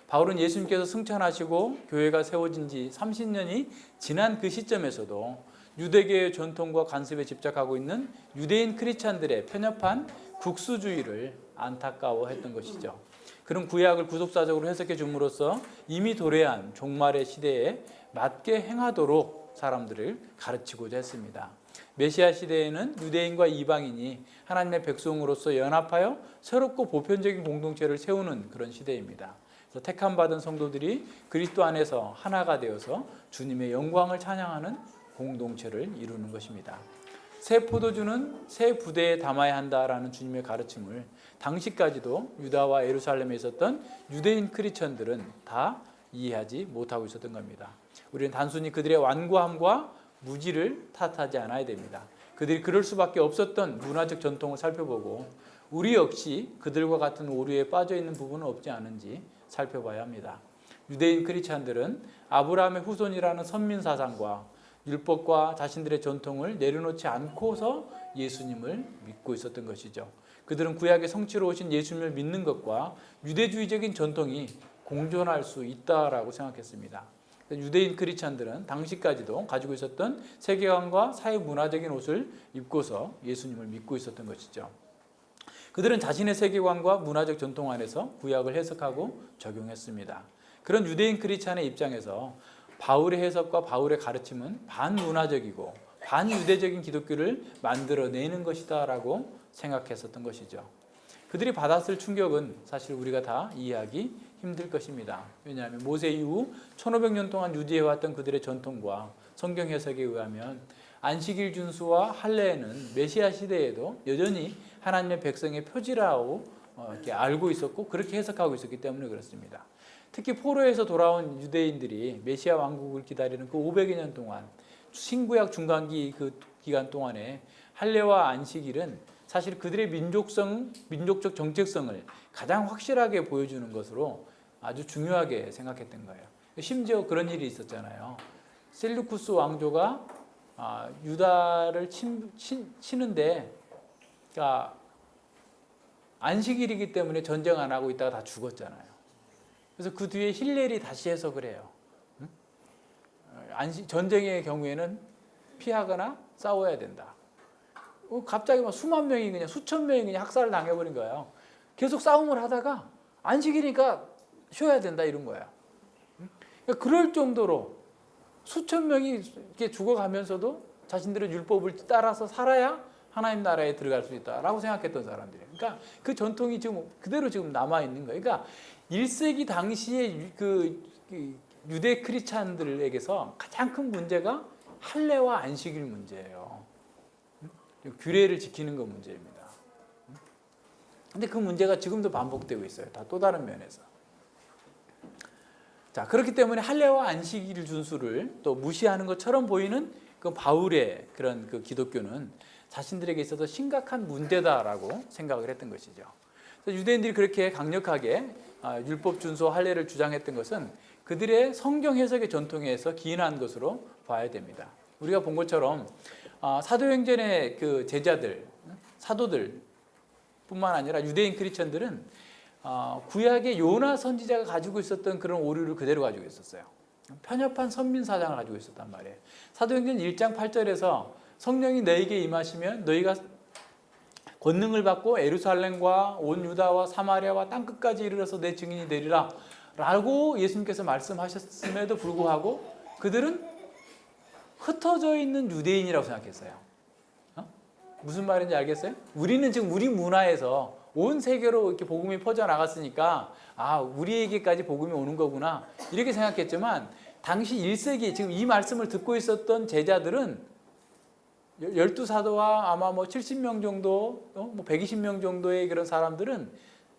바울은 예수님께서 승천하시고 교회가 세워진 지 30년이 지난 그 시점에서도 유대계의 전통과 관습에 집착하고 있는 유대인 크리스찬들의 편협한 국수주의를 안타까워했던 것이죠. 그런 구약을 구속사적으로 해석해 줌으로써 이미 도래한 종말의 시대에 맞게 행하도록 사람들을 가르치고자 했습니다. 메시아 시대에는 유대인과 이방인이 하나님의 백성으로서 연합하여 새롭고 보편적인 공동체를 세우는 그런 시대입니다. 그래서 택함받은 성도들이 그리스도 안에서 하나가 되어서 주님의 영광을 찬양하는 공동체를 이루는 것입니다. 새 포도주는 새 부대에 담아야 한다라는 주님의 가르침을 당시까지도 유다와 예루살렘에 있었던 유대인 크리스천들은 다 이해하지 못하고 있었던 겁니다. 우리는 단순히 그들의 완고함과 무지를 탓하지 않아야 됩니다. 그들이 그럴 수밖에 없었던 문화적 전통을 살펴보고 우리 역시 그들과 같은 오류에 빠져 있는 부분은 없지 않은지 살펴봐야 합니다. 유대인 크리스천들은 아브라함의 후손이라는 선민 사상과 율법과 자신들의 전통을 내려놓지 않고서 예수님을 믿고 있었던 것이죠. 그들은 구약의 성취로 오신 예수님을 믿는 것과 유대주의적인 전통이 공존할 수 있다라고 생각했습니다. 유대인 크리스찬들은 당시까지도 가지고 있었던 세계관과 사회 문화적인 옷을 입고서 예수님을 믿고 있었던 것이죠. 그들은 자신의 세계관과 문화적 전통 안에서 구약을 해석하고 적용했습니다. 그런 유대인 크리스찬의 입장에서 바울의 해석과 바울의 가르침은 반문화적이고 반유대적인 기독교를 만들어내는 것이다라고 생각했었던 것이죠. 그들이 받았을 충격은 사실 우리가 다 이해하기 힘들 것입니다. 왜냐하면 모세 이후 1500년 동안 유지해왔던 그들의 전통과 성경 해석에 의하면 안식일 준수와 할례는 메시아 시대에도 여전히 하나님의 백성의 표지라고 이렇게 알고 있었고 그렇게 해석하고 있었기 때문에 그렇습니다. 특히 포로에서 돌아온 유대인들이 메시아 왕국을 기다리는 그 500여 년 동안 신구약 중간기 그 기간 동안에 할례와 안식일은 사실 그들의 민족적 정체성을 가장 확실하게 보여주는 것으로 아주 중요하게 생각했던 거예요. 심지어 그런 일이 있었잖아요. 셀루쿠스 왕조가 유다를 치는데, 그러니까 안식일이기 때문에 전쟁 안 하고 있다가 다 죽었잖아요. 그래서 그 뒤에 힐렐이 다시 해석을 해요. 전쟁의 경우에는 피하거나 싸워야 된다. 갑자기 막 수만 명이 그냥 수천 명이 그냥 학살을 당해버린 거예요. 계속 싸움을 하다가 안식이니까 쉬어야 된다 이런 거야. 그러니까 그럴 정도로 수천 명이 이렇게 죽어가면서도 자신들의 율법을 따라서 살아야 하나님 나라에 들어갈 수 있다라고 생각했던 사람들이에요. 그러니까 그 전통이 지금 그대로 지금 남아 있는 거예요. 그러니까 1세기 당시에 그 유대 크리스찬들에게서 가장 큰 문제가 할례와 안식일 문제예요. 규례를 지키는 것 문제입니다. 근데 그 문제가 지금도 반복되고 있어요. 다 또 다른 면에서. 자, 그렇기 때문에 할례와 안식일 준수를 또 무시하는 것처럼 보이는 그 바울의 그런 그 기독교는 자신들에게 있어서 심각한 문제다라고 생각을 했던 것이죠. 유대인들이 그렇게 강력하게 율법 준수 할례를 주장했던 것은 그들의 성경 해석의 전통에서 기인한 것으로 봐야 됩니다. 우리가 본 것처럼 사도행전의 그 제자들, 사도들 뿐만 아니라 유대인 크리스천들은 구약의 요나 선지자가 가지고 있었던 그런 오류를 그대로 가지고 있었어요. 편협한 선민 사상을 가지고 있었단 말이에요. 사도행전 1장 8절에서 성령이 너에게 임하시면 너희가 권능을 받고 예루살렘과 온 유다와 사마리아와 땅끝까지 이르러서 내 증인이 되리라 라고 예수님께서 말씀하셨음에도 불구하고 그들은 흩어져 있는 유대인이라고 생각했어요. 무슨 말인지 알겠어요? 우리는 지금 우리 문화에서 온 세계로 이렇게 복음이 퍼져나갔으니까 우리에게까지 복음이 오는 거구나 이렇게 생각했지만 당시 1세기 지금 이 말씀을 듣고 있었던 제자들은 12사도와 아마 70명 정도, 120명 정도의 그런 사람들은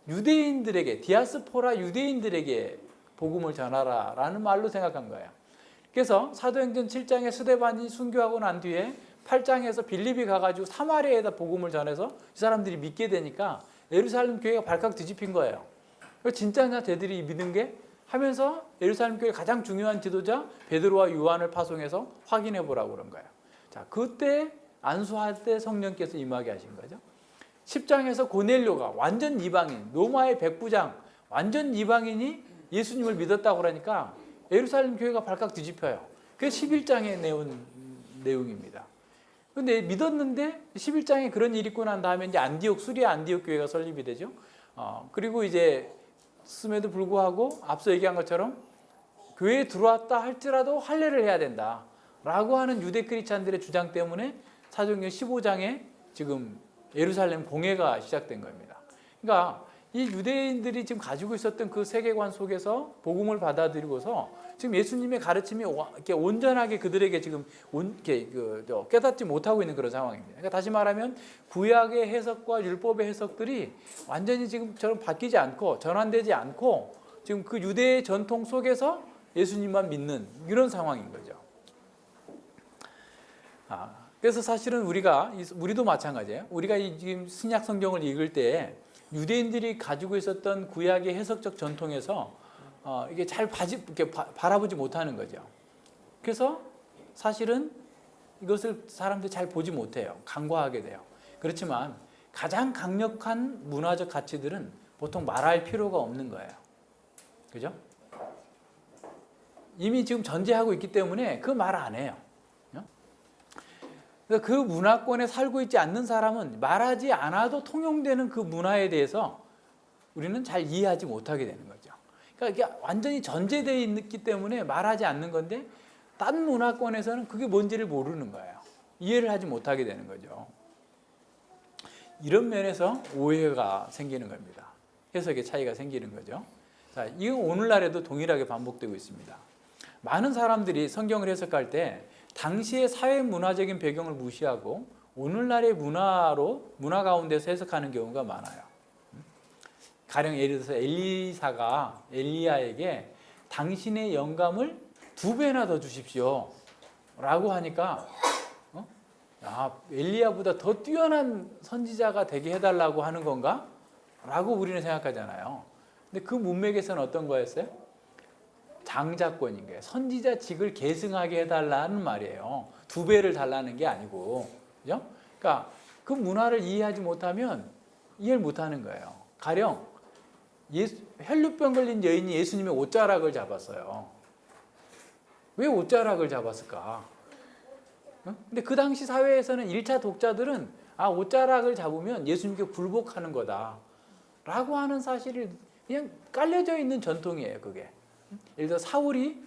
유대인들에게, 디아스포라 유대인들에게 복음을 전하라 라는 말로 생각한 거예요. 그래서 사도행전 7장에 스데반이 순교하고 난 뒤에 8장에서 빌립이 가가지고 사마리아에다 복음을 전해서 이 사람들이 믿게 되니까 예루살렘 교회가 발칵 뒤집힌 거예요. 진짜냐 쟤들이 믿은 게 하면서 예루살렘 교회 가장 중요한 지도자 베드로와 요한을 파송해서 확인해 보라고 그런 거예요. 자, 그때 안수할 때 성령께서 임하게 하신 거죠. 10장에서 고넬료가 완전 이방인, 로마의 백부장, 완전 이방인이 예수님을 믿었다고 그러니까 예루살렘 교회가 발칵 뒤집혀요. 그게 11장에 내온 내용입니다. 근데 믿었는데 11장에 그런 일이 있고 난 다음에 이제 수리아 안디옥 교회가 설립이 되죠. 그리고 이제 씀에도 불구하고 앞서 얘기한 것처럼 교회에 들어왔다 할지라도 할례를 해야 된다라고 하는 유대 크리스찬들의 주장 때문에 사도행전 15장에 지금 예루살렘 공회가 시작된 겁니다. 그러니까 이 유대인들이 지금 가지고 있었던 그 세계관 속에서 복음을 받아들이고서 지금 예수님의 가르침이 이렇게 온전하게 그들에게 지금 깨닫지 못하고 있는 그런 상황입니다. 그러니까 다시 말하면 구약의 해석과 율법의 해석들이 완전히 지금처럼 바뀌지 않고 전환되지 않고 지금 그 유대의 전통 속에서 예수님만 믿는 이런 상황인 거죠. 그래서 사실은 우리도 마찬가지예요. 우리가 지금 신약 성경을 읽을 때 유대인들이 가지고 있었던 구약의 해석적 전통에서 이게 잘 이렇게 바라보지 못하는 거죠. 그래서 사실은 이것을 사람들이 잘 보지 못해요. 간과하게 돼요. 그렇지만 가장 강력한 문화적 가치들은 보통 말할 필요가 없는 거예요. 그죠? 이미 지금 전제하고 있기 때문에 그 말 안 해요. 그래서 그 문화권에 살고 있지 않는 사람은 말하지 않아도 통용되는 그 문화에 대해서 우리는 잘 이해하지 못하게 되는 거죠. 그러니까 이게 완전히 전제되어 있기 때문에 말하지 않는 건데 딴 문화권에서는 그게 뭔지를 모르는 거예요. 이해를 하지 못하게 되는 거죠. 이런 면에서 오해가 생기는 겁니다. 해석의 차이가 생기는 거죠. 자, 이건 오늘날에도 동일하게 반복되고 있습니다. 많은 사람들이 성경을 해석할 때 당시의 사회 문화적인 배경을 무시하고 오늘날의 문화 가운데서 해석하는 경우가 많아요. 가령 예를 들어서 엘리사가 엘리야에게 당신의 영감을 2배나 더 주십시오 라고 하니까 엘리야보다 더 뛰어난 선지자가 되게 해달라고 하는 건가? 라고 우리는 생각하잖아요. 근데 그 문맥에서는 어떤 거였어요? 장자권인 거예요. 선지자직을 계승하게 해달라는 말이에요. 2배를 달라는 게 아니고, 그죠? 그러니까 그 문화를 이해하지 못하면 이해를 못하는 거예요. 가령 혈루병 걸린 여인이 예수님의 옷자락을 잡았어요. 왜 옷자락을 잡았을까? 근데 그 당시 사회에서는 1차 독자들은 옷자락을 잡으면 예수님께 굴복하는 거다 라고 하는 사실을 그냥 깔려져 있는 전통이에요. 그게 예를 들어 사울이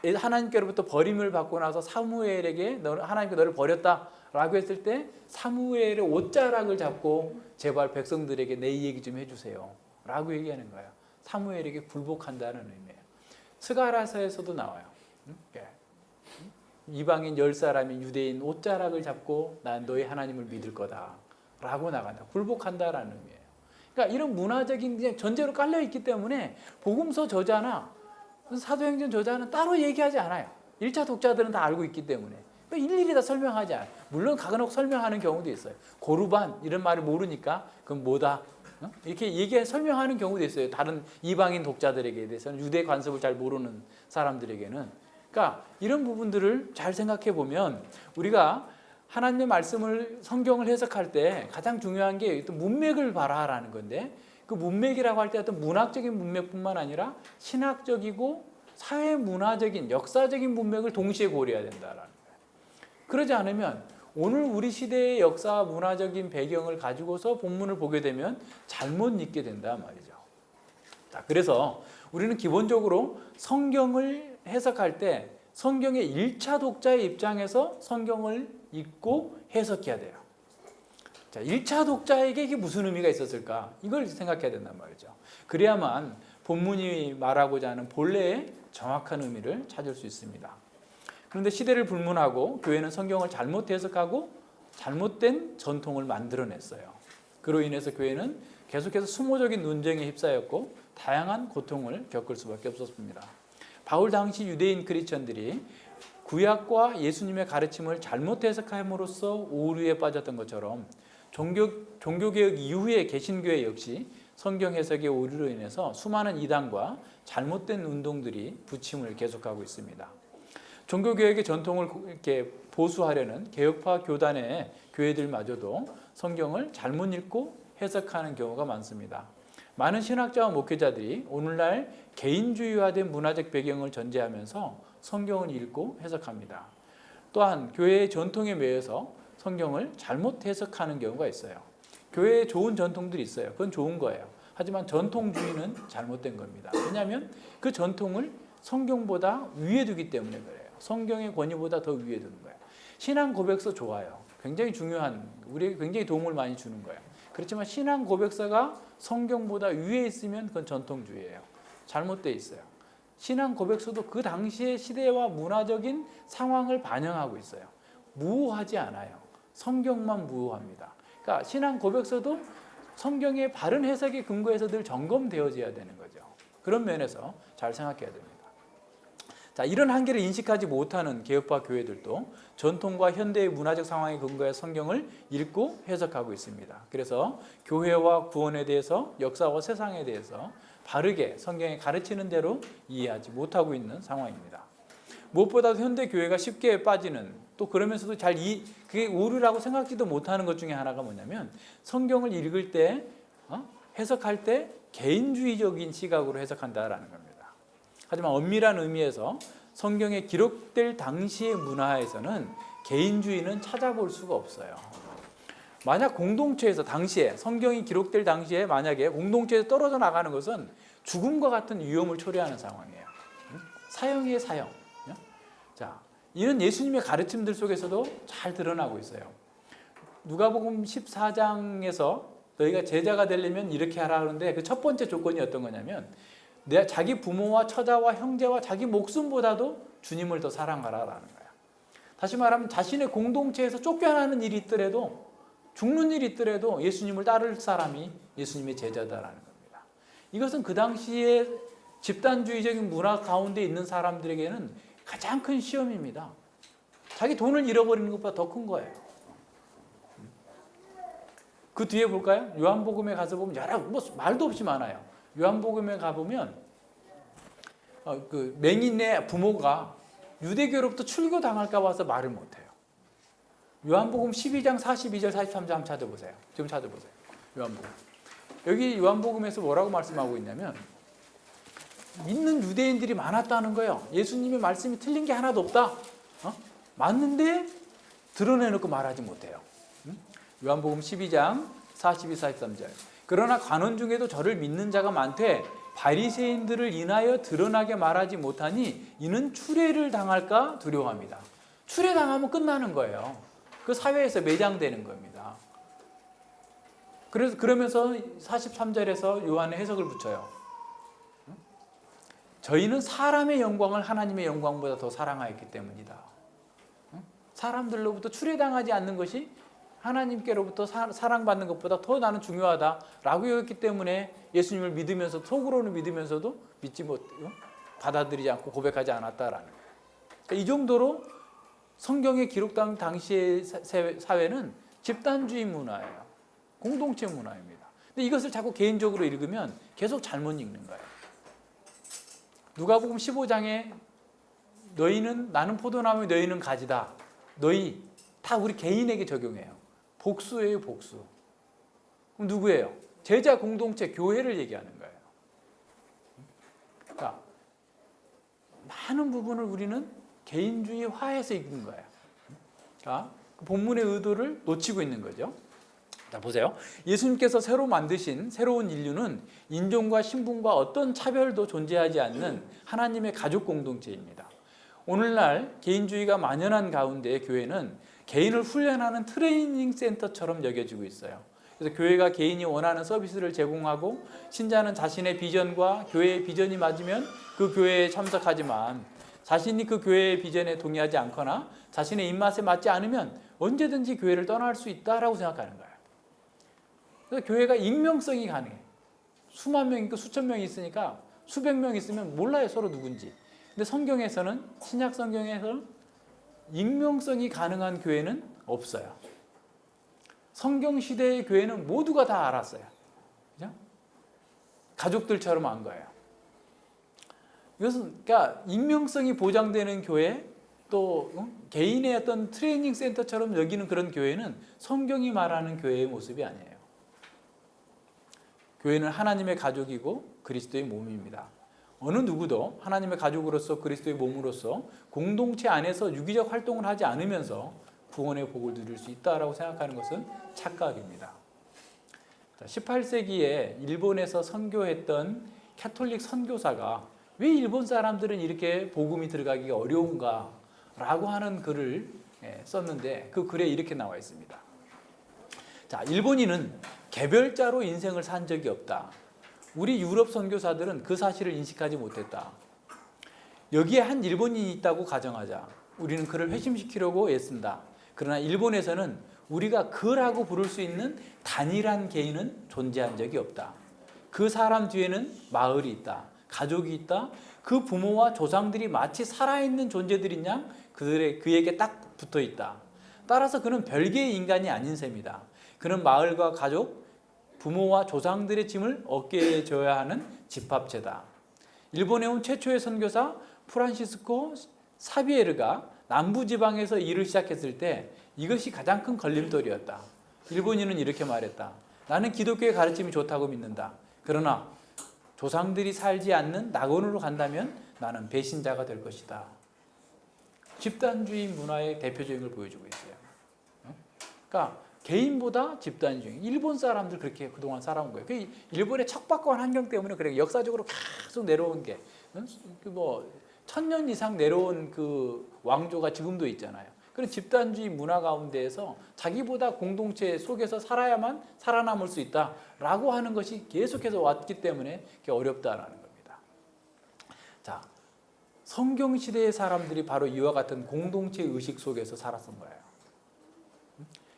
하나님께로부터 버림을 받고 나서 사무엘에게 하나님께 너를 버렸다 라고 했을 때 사무엘의 옷자락을 잡고 제발 백성들에게 내 얘기 좀 해주세요 라고 얘기하는 거예요. 사무엘에게 굴복한다는 의미예요. 스가랴서에서도 나와요. 이방인 10사람이 유대인 옷자락을 잡고 난 너희 하나님을 믿을 거다 라고 나간다. 굴복한다라는 의미예요. 그러니까 이런 문화적인 그냥 전제로 깔려 있기 때문에 복음서 저자나 사도행전 저자는 따로 얘기하지 않아요. 1차 독자들은 다 알고 있기 때문에 일일이 다 설명하지 않아요. 물론 가간혹 설명하는 경우도 있어요. 고르반 이런 말을 모르니까 그건 뭐다 이렇게 설명하는 경우도 있어요. 다른 이방인 독자들에게 대해서는 유대 관습을 잘 모르는 사람들에게는. 그러니까 이런 부분들을 잘 생각해 보면 우리가 하나님의 말씀을 성경을 해석할 때 가장 중요한 게 문맥을 봐라라는 건데 그 문맥이라고 할 때 어떤 문학적인 문맥뿐만 아니라 신학적이고 사회 문화적인 역사적인 문맥을 동시에 고려해야 된다라는 거예요. 그러지 않으면 오늘 우리 시대의 역사 문화적인 배경을 가지고서 본문을 보게 되면 잘못 읽게 된다 말이죠. 자, 그래서 우리는 기본적으로 성경을 해석할 때 성경의 1차 독자의 입장에서 성경을 읽고 해석해야 돼요. 자, 1차 독자에게 이게 무슨 의미가 있었을까? 이걸 생각해야 된단 말이죠. 그래야만 본문이 말하고자 하는 본래의 정확한 의미를 찾을 수 있습니다. 그런데 시대를 불문하고 교회는 성경을 잘못 해석하고 잘못된 전통을 만들어냈어요. 그로 인해서 교회는 계속해서 수모적인 논쟁에 휩싸였고 다양한 고통을 겪을 수밖에 없었습니다. 바울 당시 유대인 크리스천들이 구약과 예수님의 가르침을 잘못 해석함으로써 오류에 빠졌던 것처럼 종교개혁 이후의 개신교회 역시 성경 해석의 오류로 인해서 수많은 이단과 잘못된 운동들이 부침을 계속하고 있습니다. 종교개혁의 전통을 이렇게 보수하려는 개혁파 교단의 교회들마저도 성경을 잘못 읽고 해석하는 경우가 많습니다. 많은 신학자와 목회자들이 오늘날 개인주의화된 문화적 배경을 전제하면서 성경을 읽고 해석합니다. 또한 교회의 전통에 매여서 성경을 잘못 해석하는 경우가 있어요. 교회에 좋은 전통들이 있어요. 그건 좋은 거예요. 하지만 전통주의는 잘못된 겁니다. 왜냐하면 그 전통을 성경보다 위에 두기 때문에 그래요. 성경의 권위보다 더 위에 두는 거예요. 신앙 고백서 좋아요. 굉장히 중요한, 우리에게 굉장히 도움을 많이 주는 거예요. 그렇지만 신앙 고백서가 성경보다 위에 있으면 그건 전통주의예요. 잘못되어 있어요. 신앙 고백서도 그 당시의 시대와 문화적인 상황을 반영하고 있어요. 무호하지 않아요. 성경만 무호합니다. 그러니까 신앙 고백서도 성경의 바른 해석에 근거해서 늘 점검되어져야 되는 거죠. 그런 면에서 잘 생각해야 됩니다. 자, 이런 한계를 인식하지 못하는 개혁파 교회들도 전통과 현대의 문화적 상황에 근거해 성경을 읽고 해석하고 있습니다. 그래서 교회와 구원에 대해서 역사와 세상에 대해서 바르게 성경에 가르치는 대로 이해하지 못하고 있는 상황입니다. 무엇보다도 현대 교회가 쉽게 빠지는, 또 그러면서도 그게 오류라고 생각지도 못하는 것 중에 하나가 뭐냐면 성경을 읽을 때 해석할 때 개인주의적인 시각으로 해석한다라는 겁니다. 하지만 엄밀한 의미에서 성경에 기록될 당시의 문화에서는 개인주의는 찾아볼 수가 없어요. 만약 공동체에서 당시에 성경이 기록될 당시에 만약에 공동체에서 떨어져 나가는 것은 죽음과 같은 위험을 초래하는 상황이에요. 사형이에요, 사형. 자, 이는 예수님의 가르침들 속에서도 잘 드러나고 있어요. 누가복음 14장에서 너희가 제자가 되려면 이렇게 하라 하는데 그 첫 번째 조건이 어떤 거냐면 자기 부모와 처자와 형제와 자기 목숨보다도 주님을 더 사랑하라라는 거예요. 다시 말하면 자신의 공동체에서 쫓겨나는 일이 있더라도 죽는 일이 있더라도 예수님을 따를 사람이 예수님의 제자다라는 겁니다. 이것은 그 당시에 집단주의적인 문화 가운데 있는 사람들에게는 가장 큰 시험입니다. 자기 돈을 잃어버리는 것보다 더 큰 거예요. 그 뒤에 볼까요? 요한복음에 가서 보면 여러 말도 없이 많아요. 요한복음에 가보면 그 맹인의 부모가 유대교로부터 출교당할까 봐서 말을 못해요. 요한복음 12장 42절 43절 한번 찾아보세요. 지금 찾아보세요. 요한복음. 여기 요한복음에서 뭐라고 말씀하고 있냐면 믿는 유대인들이 많았다는 거예요. 예수님의 말씀이 틀린 게 하나도 없다. 맞는데 드러내놓고 말하지 못해요. 요한복음 12장 42, 43절. 그러나 관원 중에도 저를 믿는 자가 많되 바리새인들을 인하여 드러나게 말하지 못하니 이는 추례를 당할까 두려워합니다. 추례당하면 끝나는 거예요. 그 사회에서 매장되는 겁니다. 그래서 그러면서 43절에서 요한의 해석을 붙여요. 저희는 사람의 영광을 하나님의 영광보다 더 사랑하였기 때문이다. 사람들로부터 추례당하지 않는 것이 하나님께로부터 사랑받는 것보다 더 나는 중요하다라고 여겼기 때문에 예수님을 믿으면서 속으로는 믿으면서도 믿지 못 받아들이지 않고 고백하지 않았다라는 거예요. 그러니까 이 정도로 성경에 기록된 당시의 사회는 집단주의 문화예요. 공동체 문화입니다. 근데 이것을 자꾸 개인적으로 읽으면 계속 잘못 읽는 거예요. 누가복음 15장에 너희는 나는 포도나무 너희는 가지다. 너희 다 우리 개인에게 적용해요. 복수예요, 복수. 그럼 누구예요? 제자 공동체 교회를 얘기하는 거예요. 그러니까 많은 부분을 우리는 개인주의화해서 읽은 거예요. 그러니까 그 본문의 의도를 놓치고 있는 거죠. 자, 보세요. 예수님께서 새로 만드신 새로운 인류는 인종과 신분과 어떤 차별도 존재하지 않는 하나님의 가족 공동체입니다. 오늘날 개인주의가 만연한 가운데 교회는 개인을 훈련하는 트레이닝 센터처럼 여겨지고 있어요. 그래서 교회가 개인이 원하는 서비스를 제공하고 신자는 자신의 비전과 교회의 비전이 맞으면 그 교회에 참석하지만 자신이 그 교회의 비전에 동의하지 않거나 자신의 입맛에 맞지 않으면 언제든지 교회를 떠날 수 있다라고 생각하는 거예요. 그래서 교회가 익명성이 가능해요. 수만 명 있고 수천 명이 있으니까 수백 명 있으면 몰라요, 서로 누군지. 근데 성경에서는, 신약 성경에서는 익명성이 가능한 교회는 없어요. 성경 시대의 교회는 모두가 다 알았어요. 그죠? 가족들처럼 한 거예요. 이것은 그러니까 익명성이 보장되는 교회, 또 개인의 어떤 트레이닝 센터처럼 여기는 그런 교회는 성경이 말하는 교회의 모습이 아니에요. 교회는 하나님의 가족이고 그리스도의 몸입니다. 어느 누구도 하나님의 가족으로서 그리스도의 몸으로서 공동체 안에서 유기적 활동을 하지 않으면서 구원의 복을 누릴 수 있다라고 생각하는 것은 착각입니다. 18세기에 일본에서 선교했던 캐톨릭 선교사가 왜 일본 사람들은 이렇게 복음이 들어가기가 어려운가라고 하는 글을 썼는데 그 글에 이렇게 나와 있습니다. 자, 일본인은 개별자로 인생을 산 적이 없다. 우리 유럽 선교사들은 그 사실을 인식하지 못했다. 여기에 한 일본인이 있다고 가정하자. 우리는 그를 회심시키려고 애쓴다. 그러나 일본에서는 우리가 그라고 부를 수 있는 단일한 개인은 존재한 적이 없다. 그 사람 뒤에는 마을이 있다. 가족이 있다. 그 부모와 조상들이 마치 살아있는 존재들인 양 그에게 딱 붙어 있다. 따라서 그는 별개의 인간이 아닌 셈이다. 그는 마을과 가족, 부모와 조상들의 짐을 어깨에 져야 하는 집합체다. 일본에 온 최초의 선교사 프란시스코 사비에르가 남부지방에서 일을 시작했을 때 이것이 가장 큰 걸림돌이었다. 일본인은 이렇게 말했다. 나는 기독교의 가르침이 좋다고 믿는다. 그러나 조상들이 살지 않는 낙원으로 간다면 나는 배신자가 될 것이다. 집단주의 문화의 대표적인 걸 보여주고 있어요. 그러니까 개인보다 집단주의. 일본 사람들 그렇게 그동안 살아온 거예요. 그 일본의 척박한 환경 때문에 그래 역사적으로 계속 내려온 게 뭐 1000년 이상 내려온 그 왕조가 지금도 있잖아요. 그런 집단주의 문화 가운데에서 자기보다 공동체 속에서 살아야만 살아남을 수 있다라고 하는 것이 계속해서 왔기 때문에 그게 어렵다라는 겁니다. 자, 성경 시대의 사람들이 바로 이와 같은 공동체 의식 속에서 살았던 거예요.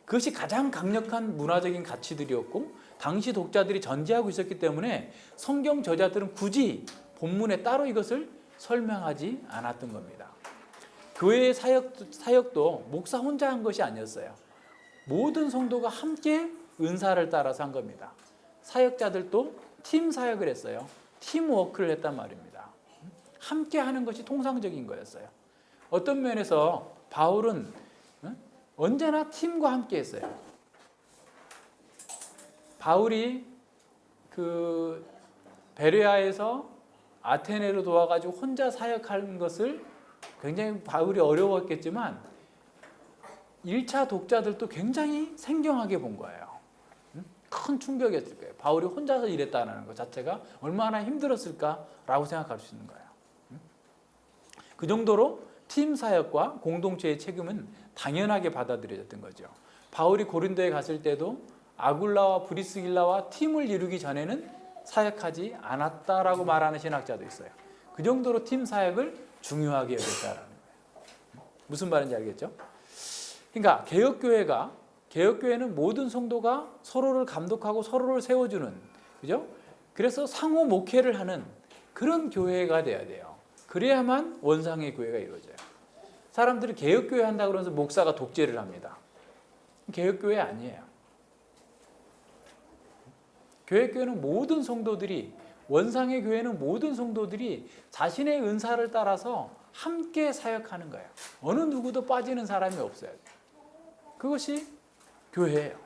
그것이 가장 강력한 문화적인 가치들이었고 당시 독자들이 전제하고 있었기 때문에 성경 저자들은 굳이 본문에 따로 이것을 설명하지 않았던 겁니다. 교회의 사역도 목사 혼자 한 것이 아니었어요. 모든 성도가 함께 은사를 따라서 한 겁니다. 사역자들도 팀 사역을 했어요. 팀워크를 했단 말입니다. 함께 하는 것이 통상적인 거였어요. 어떤 면에서 바울은 언제나 팀과 함께 했어요. 바울이 그 베레아에서 아테네로 도와가지고 혼자 사역하는 것을 굉장히 바울이 어려웠겠지만 1차 독자들도 굉장히 생경하게 본 거예요. 큰 충격이었을 거예요. 바울이 혼자서 일했다는 것 자체가 얼마나 힘들었을까라고 생각할 수 있는 거예요. 그 정도로 팀 사역과 공동체의 책임은 당연하게 받아들여졌던 거죠. 바울이 고린도에 갔을 때도 아굴라와 브리스길라와 팀을 이루기 전에는 사역하지 않았다라고 말하는 신학자도 있어요. 그 정도로 팀 사역을 중요하게 여겼다라는 거예요. 무슨 말인지 알겠죠? 그러니까 개혁교회는 모든 성도가 서로를 감독하고 서로를 세워주는, 그죠? 그래서 상호 목회를 하는 그런 교회가 돼야 돼요. 그래야만 원상의 교회가 이루어져요. 사람들이 개혁교회 한다고 그러면서 목사가 독재를 합니다. 개혁교회 아니에요. 개혁교회는 모든 성도들이, 원상의 교회는 모든 성도들이 자신의 은사를 따라서 함께 사역하는 거예요. 어느 누구도 빠지는 사람이 없어요. 그것이 교회예요.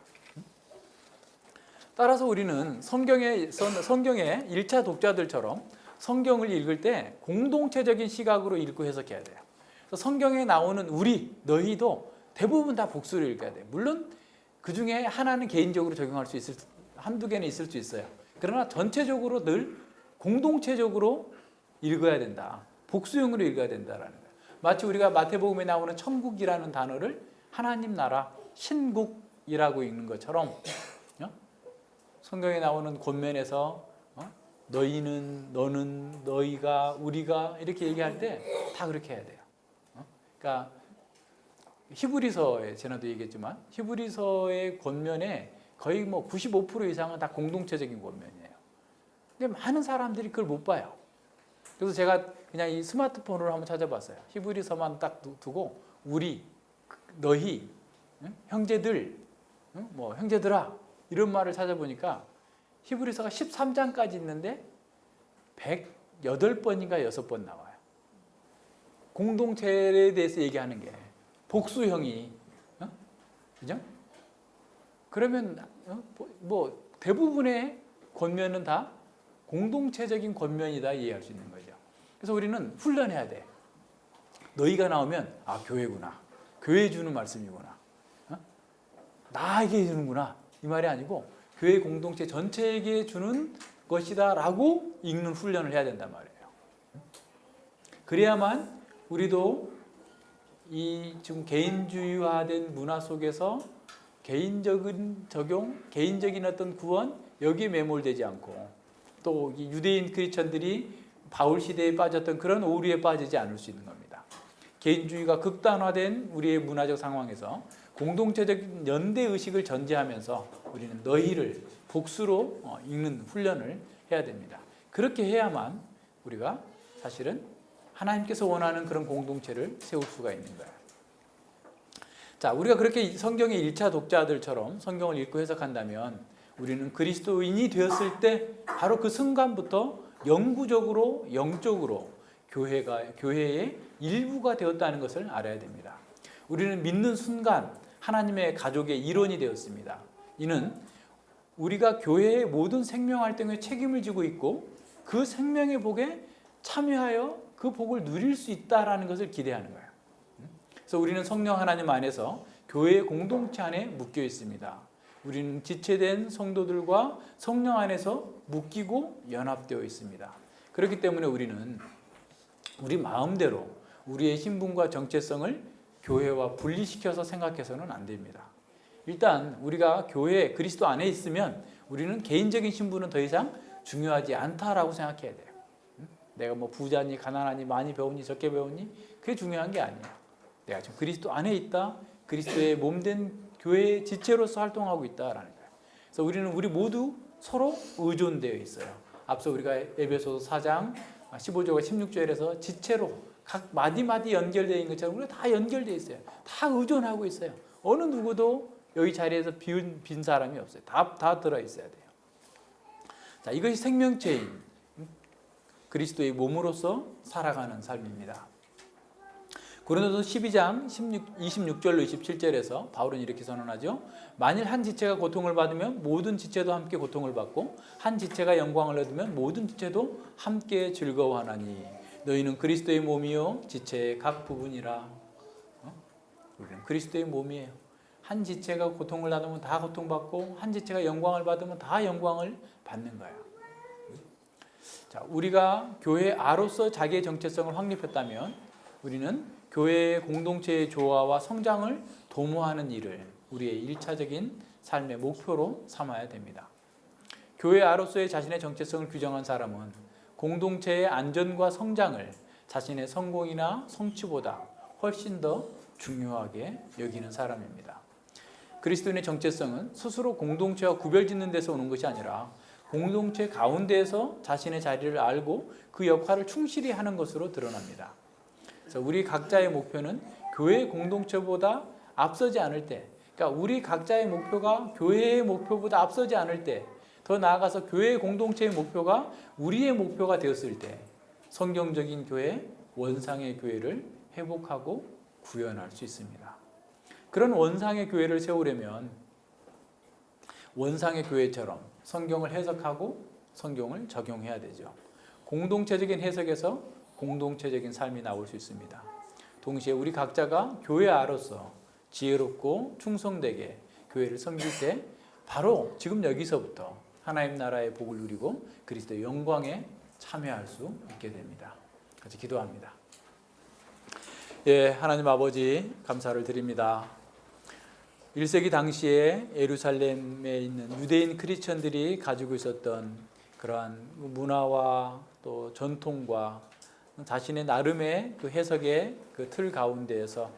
따라서 우리는 성경의 1차 독자들처럼 성경을 읽을 때 공동체적인 시각으로 읽고 해석해야 돼요. 성경에 나오는 우리, 너희도 대부분 다 복수를 읽어야 돼요. 물론 그 중에 하나는 개인적으로 적용할 수 있을, 한두 개는 있을 수 있어요. 그러나 전체적으로 늘 공동체적으로 읽어야 된다. 복수형으로 읽어야 된다라는 거예요. 마치 우리가 마태복음에 나오는 천국이라는 단어를 하나님 나라, 신국이라고 읽는 것처럼 성경에 나오는 권면에서 너희는, 너는, 너희가, 우리가 이렇게 얘기할 때 다 그렇게 해야 돼요. 그러니까 히브리서에 지난도 얘기했지만 히브리서의 권면에 거의 뭐 95% 이상은 다 공동체적인 권면이에요. 근데 많은 사람들이 그걸 못 봐요. 그래서 제가 그냥 이 스마트폰으로 한번 찾아봤어요. 히브리서만 딱 두고 우리, 너희, 형제들, 뭐 형제들아 이런 말을 찾아보니까 히브리서가 13장까지 있는데 108번인가 6번 나와요. 공동체에 대해서 얘기하는 게 복수형이, 그죠? 그러면 뭐 대부분의 권면은 다 공동체적인 권면이다 이해할 수 있는 거죠. 그래서 우리는 훈련해야 돼. 너희가 나오면 교회구나. 교회 주는 말씀이구나. 나에게 주는구나. 이 말이 아니고 교회 공동체 전체에게 주는 것이다 라고 읽는 훈련을 해야 된단 말이에요. 그래야만 우리도 이 지금 개인주의화된 문화 속에서 개인적인 적용, 개인적인 어떤 구원 여기에 매몰되지 않고 또 유대인 크리스천들이 바울 시대에 빠졌던 그런 오류에 빠지지 않을 수 있는 겁니다. 개인주의가 극단화된 우리의 문화적 상황에서 공동체적 연대 의식을 전제하면서 우리는 너희를 복수로 읽는 훈련을 해야 됩니다. 그렇게 해야만 우리가 사실은 하나님께서 원하는 그런 공동체를 세울 수가 있는 거예요. 자, 우리가 그렇게 성경의 1차 독자들처럼 성경을 읽고 해석한다면 우리는 그리스도인이 되었을 때 바로 그 순간부터 영구적으로, 영적으로 교회의 일부가 되었다는 것을 알아야 됩니다. 우리는 믿는 순간 하나님의 가족의 일원이 되었습니다. 이는 우리가 교회의 모든 생명 활동에 책임을 지고 있고 그 생명의 복에 참여하여 그 복을 누릴 수 있다라는 것을 기대하는 거예요. 그래서 우리는 성령 하나님 안에서 교회 공동체 안에 묶여 있습니다. 우리는 지체된 성도들과 성령 안에서 묶이고 연합되어 있습니다. 그렇기 때문에 우리는 우리 마음대로 우리의 신분과 정체성을 교회와 분리시켜서 생각해서는 안 됩니다. 일단 우리가 교회 그리스도 안에 있으면 우리는 개인적인 신분은 더 이상 중요하지 않다라고 생각해야 돼요. 내가 뭐 부자니 가난하니 많이 배웠니 적게 배웠니 그게 중요한 게 아니에요. 내가 지금 그리스도 안에 있다. 그리스도의 몸된 교회의 지체로서 활동하고 있다라는 거예요. 그래서 우리 모두 서로 의존되어 있어요. 앞서 우리가 에베소서 4장 15절과 16절에서 지체로 각 마디마디 연결되어 있는 것처럼 우리가 다 연결되어 있어요. 다 의존하고 있어요. 어느 누구도 여기 자리에서 빈 사람이 없어요. 다 들어있어야 돼요. 자, 이것이 생명체인 그리스도의 몸으로서 살아가는 삶입니다. 고린도서 12장 26절로 27절에서 바울은 이렇게 선언하죠. 만일 한 지체가 고통을 받으면 모든 지체도 함께 고통을 받고 한 지체가 영광을 얻으면 모든 지체도 함께 즐거워하나니 너희는 그리스도의 몸이요 지체의 각 부분이라. 우리는 그리스도의 몸이에요. 한 지체가 고통을 받으면 다 고통받고 한 지체가 영광을 받으면 다 영광을 받는 거예요. 자, 우리가 교회 아로서 자기의 정체성을 확립했다면 우리는 교회의 공동체의 조화와 성장을 도모하는 일을 우리의 1차적인 삶의 목표로 삼아야 됩니다. 교회 아로서의 자신의 정체성을 규정한 사람은 공동체의 안전과 성장을 자신의 성공이나 성취보다 훨씬 더 중요하게 여기는 사람입니다. 그리스도인의 정체성은 스스로 공동체와 구별짓는 데서 오는 것이 아니라 공동체 가운데에서 자신의 자리를 알고 그 역할을 충실히 하는 것으로 드러납니다. 그래서 우리 각자의 목표는 교회 공동체보다 앞서지 않을 때, 그러니까 우리 각자의 목표가 교회의 목표보다 앞서지 않을 때, 더 나아가서 교회 공동체의 목표가 우리의 목표가 되었을 때 성경적인 교회, 원상의 교회를 회복하고 구현할 수 있습니다. 그런 원상의 교회를 세우려면 원상의 교회처럼 성경을 해석하고 성경을 적용해야 되죠. 공동체적인 해석에서 공동체적인 삶이 나올 수 있습니다. 동시에 우리 각자가 교회 아로서 지혜롭고 충성되게 교회를 섬길 때 바로 지금 여기서부터 하나님 나라의 복을 누리고 그리스도의 영광에 참여할 수 있게 됩니다. 같이 기도합니다. 예, 하나님 아버지 감사를 드립니다. 1세기 당시에 예루살렘에 있는 유대인 크리스천들이 가지고 있었던 그러한 문화와 또 전통과 자신의 나름의 그 해석의 그 틀 가운데에서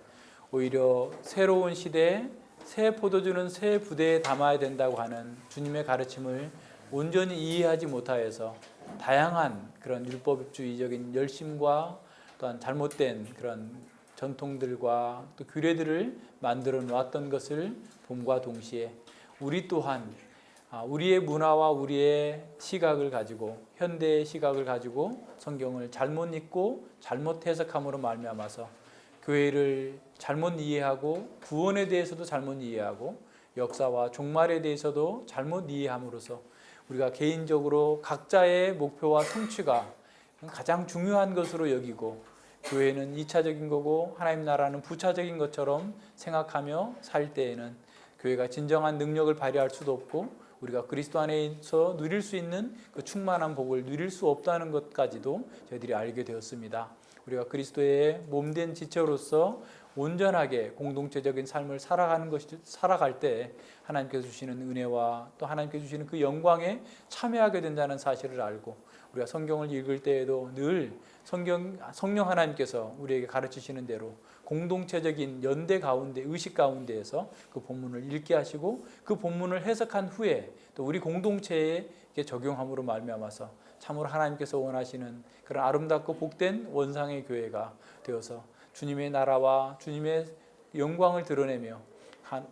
오히려 새로운 시대에 새 포도주는 새 부대에 담아야 된다고 하는 주님의 가르침을 온전히 이해하지 못하여서 다양한 그런 율법주의적인 열심과 또한 잘못된 그런 전통들과 또 규례들을 만들어 놓았던 것을 봄과 동시에 우리 또한 우리의 문화와 우리의 시각을 가지고 현대의 시각을 가지고 성경을 잘못 읽고 잘못 해석함으로 말미암아서 교회를 잘못 이해하고 구원에 대해서도 잘못 이해하고 역사와 종말에 대해서도 잘못 이해함으로써 우리가 개인적으로 각자의 목표와 성취가 가장 중요한 것으로 여기고 교회는 2차적인 거고 하나님 나라는 부차적인 것처럼 생각하며 살 때에는 교회가 진정한 능력을 발휘할 수도 없고 우리가 그리스도 안에서 누릴 수 있는 그 충만한 복을 누릴 수 없다는 것까지도 저희들이 알게 되었습니다. 우리가 그리스도의 몸된 지체로서 온전하게 공동체적인 삶을 살아갈 때 하나님께서 주시는 은혜와 또 하나님께서 주시는 그 영광에 참여하게 된다는 사실을 알고 우리가 성경을 읽을 때에도 늘 성령 하나님께서 우리에게 가르치시는 대로 공동체적인 연대 가운데 의식 가운데에서 그 본문을 읽게 하시고 그 본문을 해석한 후에 또 우리 공동체에 적용함으로 말미암아서 참으로 하나님께서 원하시는 그런 아름답고 복된 원상의 교회가 되어서 주님의 나라와 주님의 영광을 드러내며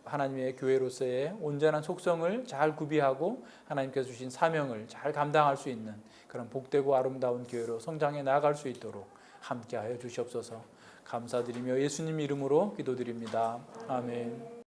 하나님의 교회로서의 온전한 속성을 잘 구비하고 하나님께서 주신 사명을 잘 감당할 수 있는 그런 복되고 아름다운 교회로 성장해 나아갈 수 있도록 함께하여 주시옵소서. 감사드리며 예수님 이름으로 기도드립니다. 아멘.